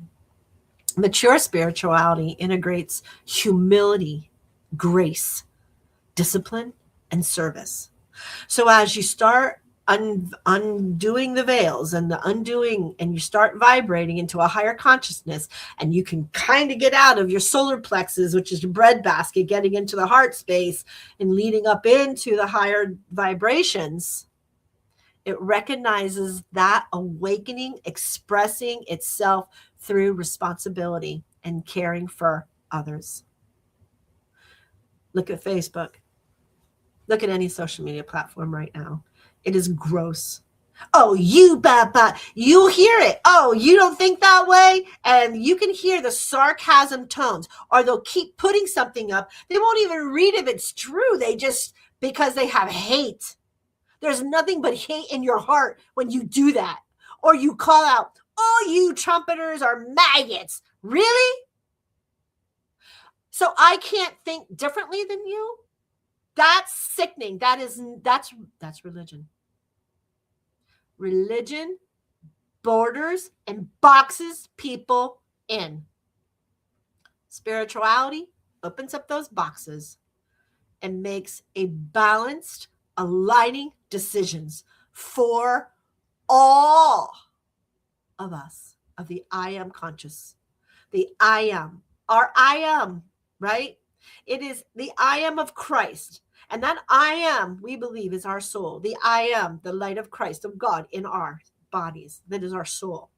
Mature spirituality integrates humility, grace, discipline, and service. So as you start undoing the veils and the undoing, and you start vibrating into a higher consciousness, and you can kind of get out of your solar plexus, which is your breadbasket, getting into the heart space and leading up into the higher vibrations, it recognizes that awakening expressing itself through responsibility and caring for others. Look at Facebook. Look at any social media platform right now. It is gross. Oh, you baba, you hear it. Oh, you don't think that way? And you can hear the sarcasm tones, or they'll keep putting something up. They won't even read if it's true. They just, because they have hate. There's nothing but hate in your heart when you do that. Or you call out, oh, you trumpeters are maggots. Really? So I can't think differently than you? That's sickening. That's religion. Religion borders and boxes people in. Spirituality opens up those boxes and makes a balanced, aligning decisions for all of us, of the I am conscious, the I am, our I am, right? It is the I am of Christ. And that I am, we believe, is our soul. The I am, the light of Christ, of God in our bodies. That is our soul.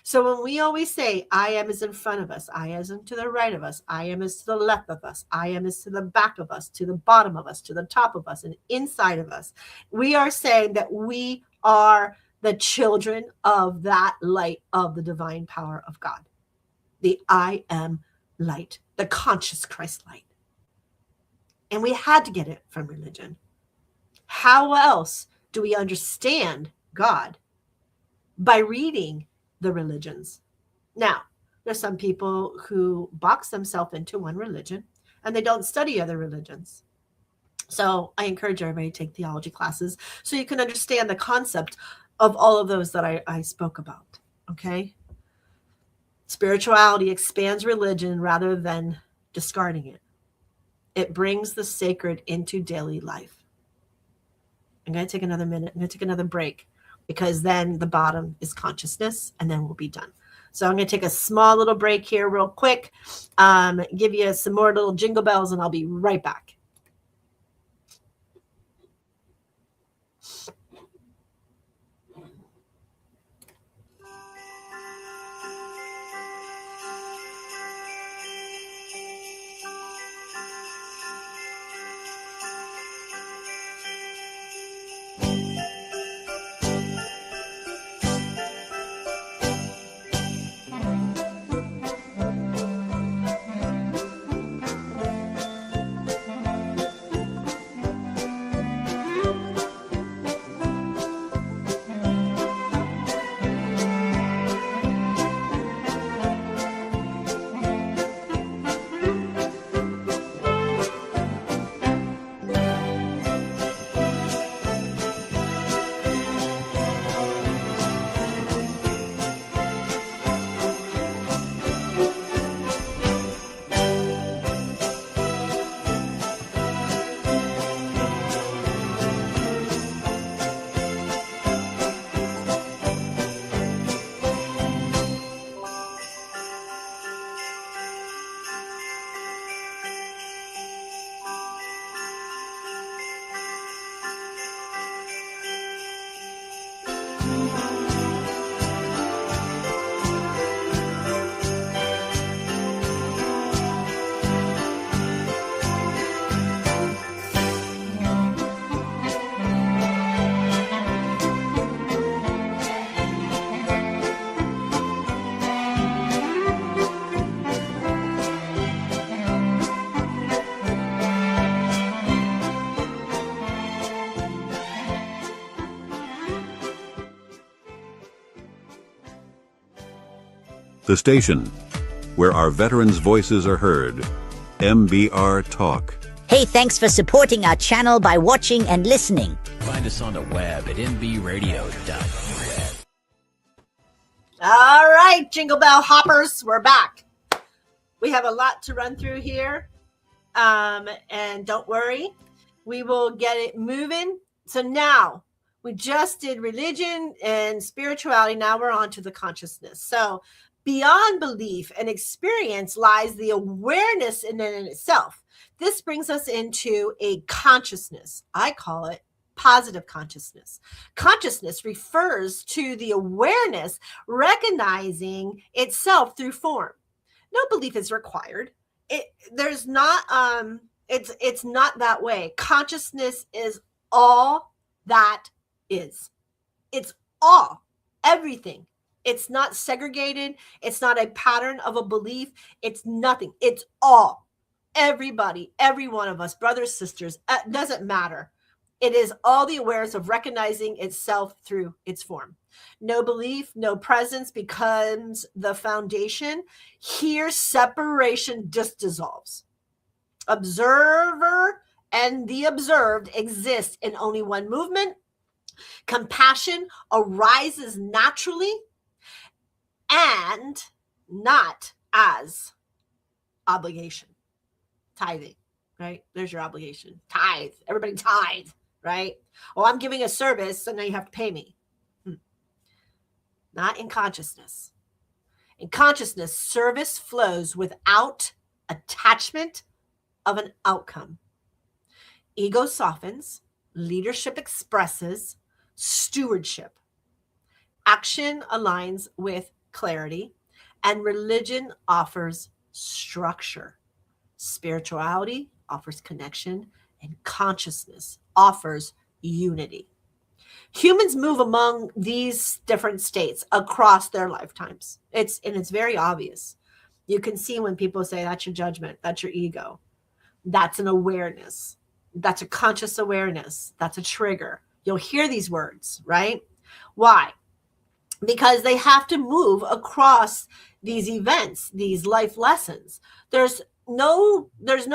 So when we always say I am is in front of us, I am is to the right of us, I am is to the left of us, I am is to the back of us, to the bottom of us, to the top of us, and inside of us, we are saying that we are the children of that light of the divine power of God. The I am light, the conscious Christ light. And we had to get it from religion. How else do we understand God? By reading the religions. Now, there's some people who box themselves into one religion and they don't study other religions. So I encourage everybody to take theology classes so you can understand the concept of all of those that I spoke about. Okay? Spirituality expands religion rather than discarding it. It brings the sacred into daily life. I'm going to take another minute. I'm going to take another break because then the bottom is consciousness and then we'll be done. So I'm going to take a small little break here real quick, give you some more little jingle bells, and I'll be right back.
The station where our veterans' voices are heard. MBR Talk.
Hey, thanks for supporting our channel by watching and listening.
Find us on the web at mbradio.net.
All right, Jingle Bell Hoppers, we're back. We have a lot to run through here. And don't worry, we will get it moving. So now we just did religion and spirituality. Now we're on to the consciousness. So beyond belief and experience lies the awareness in and in itself. This brings us into a consciousness. I call it positive consciousness. Consciousness refers to the awareness recognizing itself through form. No belief is required. It's not that way. Consciousness is all that is. It's all, everything. It's not segregated. It's not a pattern of a belief. It's nothing. It's all. Everybody, every one of us, brothers, sisters, doesn't matter. It is all the awareness of recognizing itself through its form. No belief, no presence becomes the foundation. Here, separation just dissolves. Observer and the observed exist in only one movement. Compassion arises naturally and not as obligation. Tithing, right? There's your obligation. Tithe. Everybody tithe, right? Oh, I'm giving a service, so now you have to pay me. Not in consciousness. In consciousness, service flows without attachment of an outcome. Ego softens, leadership expresses, stewardship. Action aligns with clarity, and religion offers structure. Spirituality offers connection, and consciousness offers unity. Humans move among these different states across their lifetimes. It's very obvious. You can see when people say that's your judgment, that's your ego. That's an awareness. That's a conscious awareness. That's a trigger. You'll hear these words, right? Why? Because they have to move across these events, these life lessons. There's no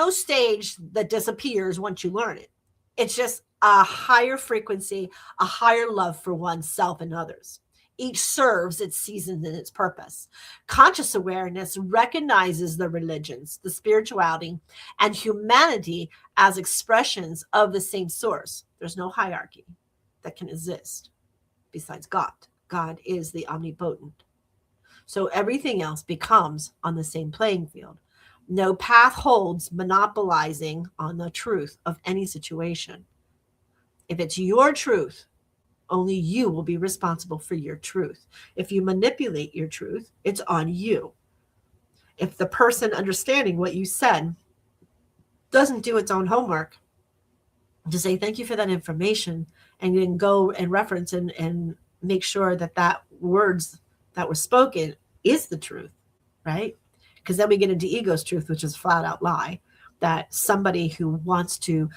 stage that disappears once you learn it. It's just a higher frequency, a higher love for oneself and others. Each serves its season and its purpose. Conscious awareness recognizes the religions, the spirituality, and humanity as expressions of the same source. There's no hierarchy that can exist besides God. God is the omnipotent. So everything else becomes on the same playing field. No path holds monopolizing on the truth of any situation. If it's your truth, only you will be responsible for your truth. If you manipulate your truth, it's on you. If the person understanding what you said doesn't do its own homework to say thank you for that information, and then go and reference and make sure that words that were spoken is the truth, right? Because then we get into ego's truth, which is a flat out lie, that somebody who wants to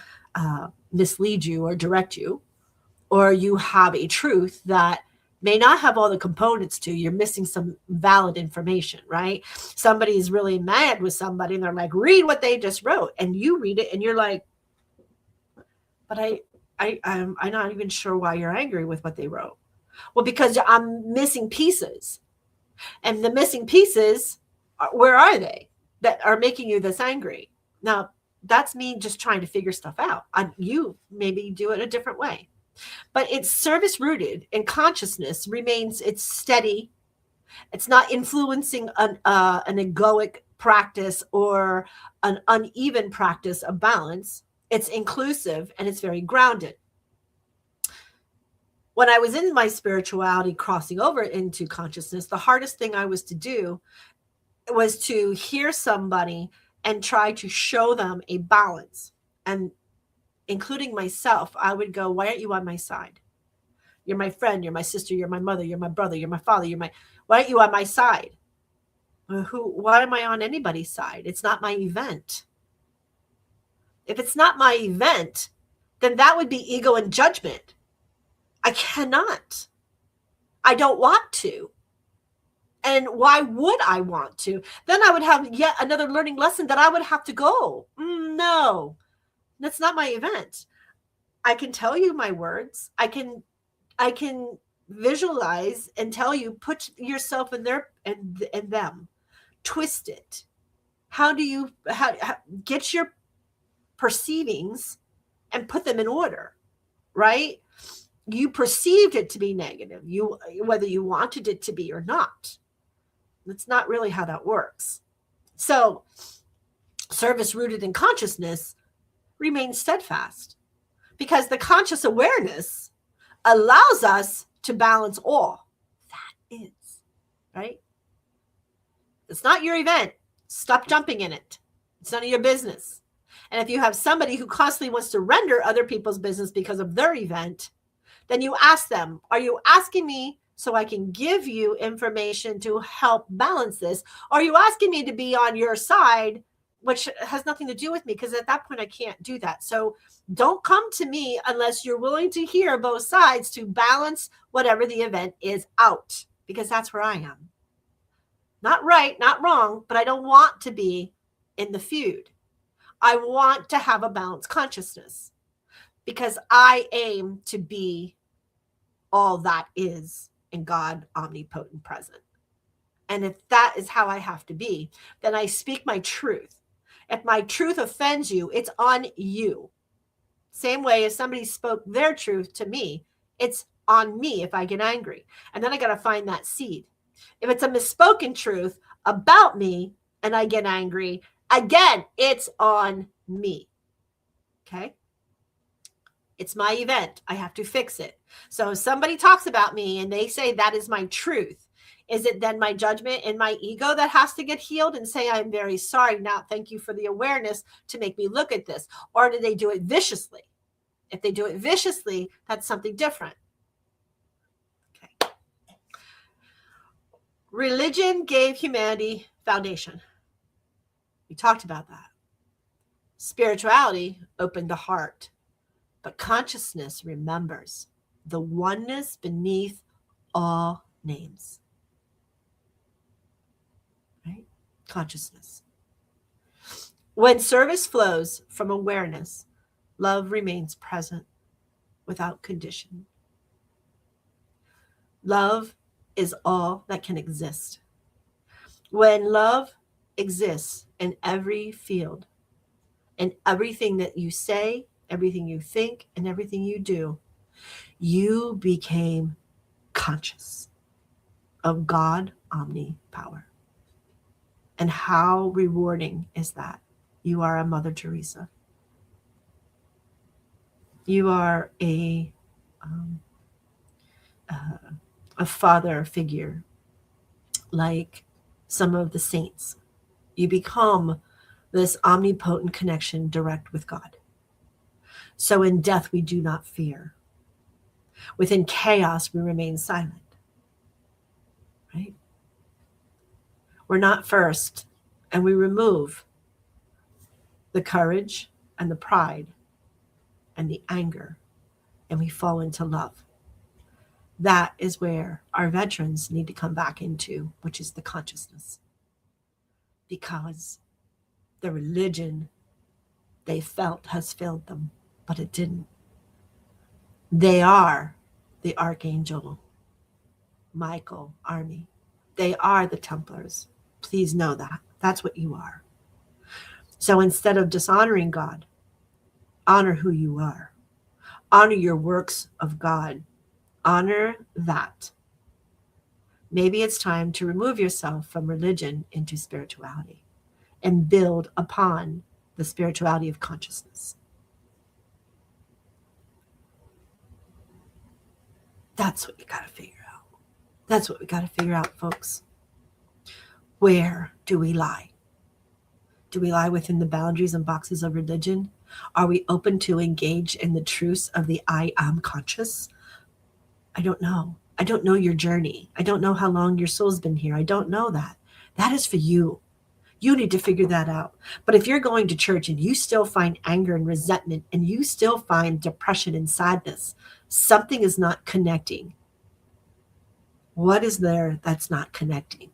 mislead you or direct you, or you have a truth that may not have all the components to, you're missing some valid information, right? Somebody's really mad with somebody and they're like, read what they just wrote. And you read it and you're like, but I'm not even sure why you're angry with what they wrote. Well, because I'm missing pieces. And the missing pieces, where are they that are making you this angry? Now, that's me just trying to figure stuff out. You maybe do it a different way. But it's service rooted, and consciousness remains, it's steady. It's not influencing an egoic practice or an uneven practice of balance. It's inclusive and it's very grounded. When I was in my spirituality, crossing over into consciousness, the hardest thing I was to do was to hear somebody and try to show them a balance. And including myself, I would go, why aren't you on my side? You're my friend, you're my sister, you're my mother, you're my brother, you're my father, why aren't you on my side? Why am I on anybody's side? It's not my event. If it's not my event, then that would be ego and judgment. I cannot. I don't want to. And why would I want to? Then I would have yet another learning lesson that I would have to go. No, that's not my event. I can tell you my words. I can visualize and tell you, put yourself in there and them, twist it. How do you get your perceivings and put them in order, right? You perceived it to be negative, whether you wanted it to be or not. That's not really how that works. So service rooted in consciousness remains steadfast, because the conscious awareness allows us to balance all. That is, right? It's not your event. Stop jumping in it. It's none of your business. And if you have somebody who constantly wants to render other people's business because of their event, then you ask them, are you asking me so I can give you information to help balance this? Or are you asking me to be on your side, which has nothing to do with me? Because at that point, I can't do that. So don't come to me unless you're willing to hear both sides to balance whatever the event is out, because that's where I am. Not right, not wrong, but I don't want to be in the feud. I want to have a balanced consciousness, because I aim to be all that is in God, omnipotent present. And if that is how I have to be, then I speak my truth. If my truth offends you, it's on you. Same way as somebody spoke their truth to me, it's on me if I get angry. And then I got to find that seed. If it's a misspoken truth about me and I get angry, again, it's on me. Okay? It's my event. I have to fix it. So if somebody talks about me and they say that is my truth, is it then my judgment and my ego that has to get healed and say, I'm very sorry. Now, thank you for the awareness to make me look at this. Or do they do it viciously? If they do it viciously, that's something different. Okay. Religion gave humanity foundation. We talked about that. Spirituality opened the heart, but consciousness remembers the oneness beneath all names. Right? Consciousness. When service flows from awareness, love remains present without condition. Love is all that can exist. When love exists in every field, in everything that you say, everything you think, and everything you do, you became conscious of God, omnipower. And how rewarding is that? You are a Mother Teresa. You are a father figure, like some of the saints. You become this omnipotent connection direct with God. So in death, we do not fear. Within chaos, we remain silent. Right? We're not first, and we remove the courage and the pride and the anger, and we fall into love. That is where our veterans need to come back into, which is the consciousness. Because the religion they felt has failed them, but it didn't. They are the Archangel Michael army. They are the Templars. Please know that. That's what you are. So instead of dishonoring God, honor who you are. Honor your works of God. Honor that. Maybe it's time to remove yourself from religion into spirituality and build upon the spirituality of consciousness. That's what you got to figure out. That's what we got to figure out, folks. Where do we lie? Do we lie within the boundaries and boxes of religion? Are we open to engage in the truths of the I am conscious? I don't know. I don't know your journey. I don't know how long your soul's been here. I don't know that. That is for you. You need to figure that out. But if you're going to church and you still find anger and resentment and you still find depression and sadness, something is not connecting. What is there that's not connecting?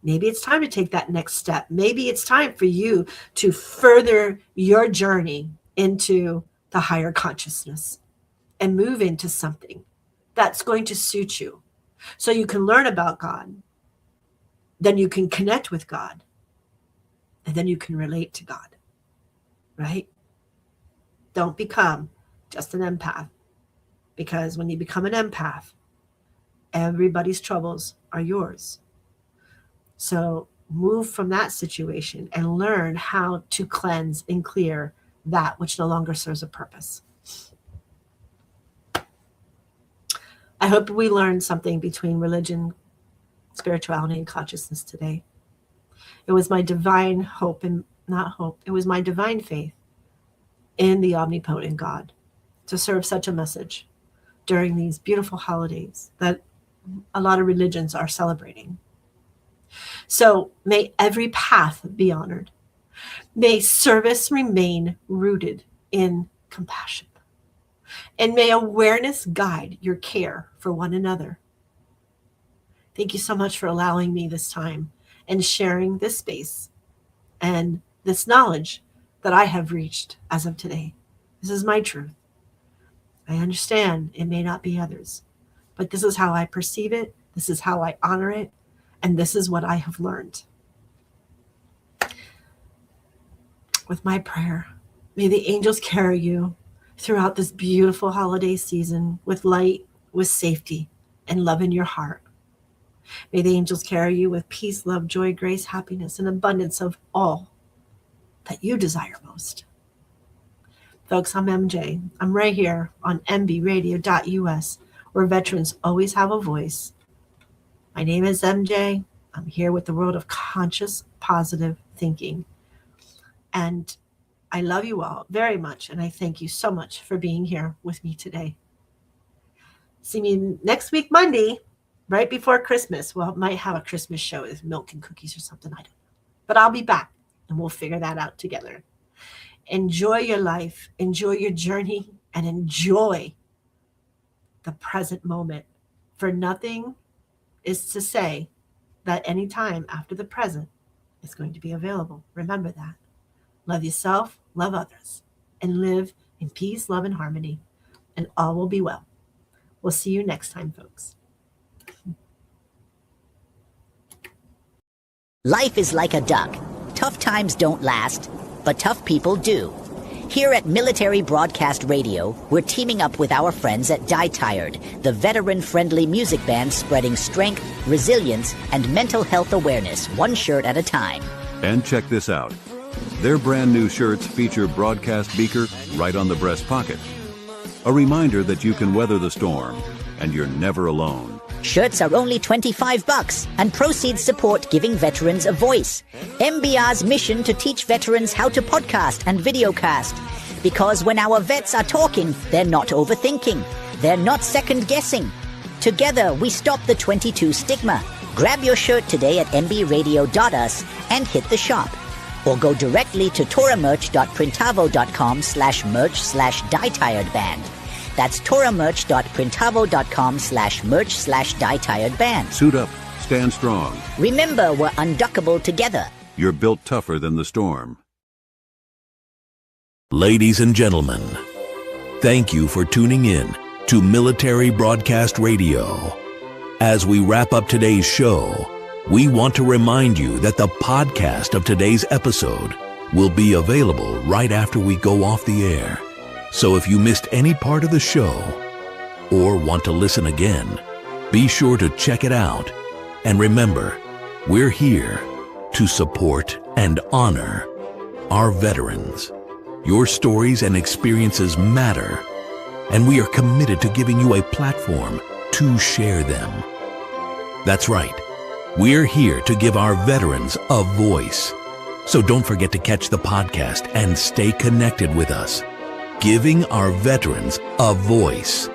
Maybe it's time to take that next step. Maybe it's time for you to further your journey into the higher consciousness and move into something that's going to suit you. So you can learn about God, then you can connect with God, and then you can relate to God, right? Don't become just an empath, because when you become an empath, everybody's troubles are yours. So move from that situation and learn how to cleanse and clear that which no longer serves a purpose. I hope we learned something between religion, spirituality, and consciousness today. It was my divine hope, and not hope, it was my divine faith in the omnipotent God to serve such a message during these beautiful holidays that a lot of religions are celebrating. So may every path be honored. May service remain rooted in compassion. And may awareness guide your care for one another. Thank you so much for allowing me this time and sharing this space and this knowledge that I have reached as of today. This is my truth. I understand it may not be others, but this is how I perceive it. This is how I honor it. And this is what I have learned. With my prayer, may the angels carry you throughout this beautiful holiday season with light, with safety, and love in your heart. May the angels carry you with peace, love, joy, grace, happiness, and abundance of all that you desire most. Folks, I'm MJ. I'm right here on mbradio.us, where veterans always have a voice. My name is MJ. I'm here with the world of conscious, positive thinking. And I love you all very much, and I thank you so much for being here with me today. See me next week, Monday, right before Christmas. Well, I might have a Christmas show with milk and cookies or something. I don't know. But I'll be back, and we'll figure that out together. Enjoy your life, enjoy your journey, and enjoy the present moment. For nothing is to say that any time after the present is going to be available. Remember that. Love yourself, love others, and live in peace, love, and harmony, and all will be well. We'll see you next time, folks.
Life is like a duck. Tough times don't last, but tough people do. Here at Military Broadcast Radio, we're teaming up with our friends at Die Tired, the veteran-friendly music band spreading strength, resilience, and mental health awareness, one shirt at a time.
And check this out. Their brand new shirts feature broadcast beaker right on the breast pocket. A reminder that you can weather the storm, and you're never alone.
Shirts are only $25, and proceeds support giving veterans a voice. MBR's mission to teach veterans how to podcast and videocast. Because when our vets are talking, they're not overthinking. They're not second-guessing. Together, we stop the 22 stigma. Grab your shirt today at mbradio.us and hit the shop. Or go directly to toramerch.printavo.com/merch/dietiredband. That's toramerch.printavo.com/merch/dietiredband.
Suit up, stand strong.
Remember, we're unduckable together.
You're built tougher than the storm.
Ladies and gentlemen, thank you for tuning in to Military Broadcast Radio. As we wrap up today's show, we want to remind you that the podcast of today's episode will be available right after we go off the air. So if you missed any part of the show or want to listen again, be sure to check it out. And remember, we're here to support and honor our veterans. Your stories and experiences matter, and we are committed to giving you a platform to share them. That's right. We're here to give our veterans a voice. So don't forget to catch the podcast and stay connected with us. Giving our veterans a voice.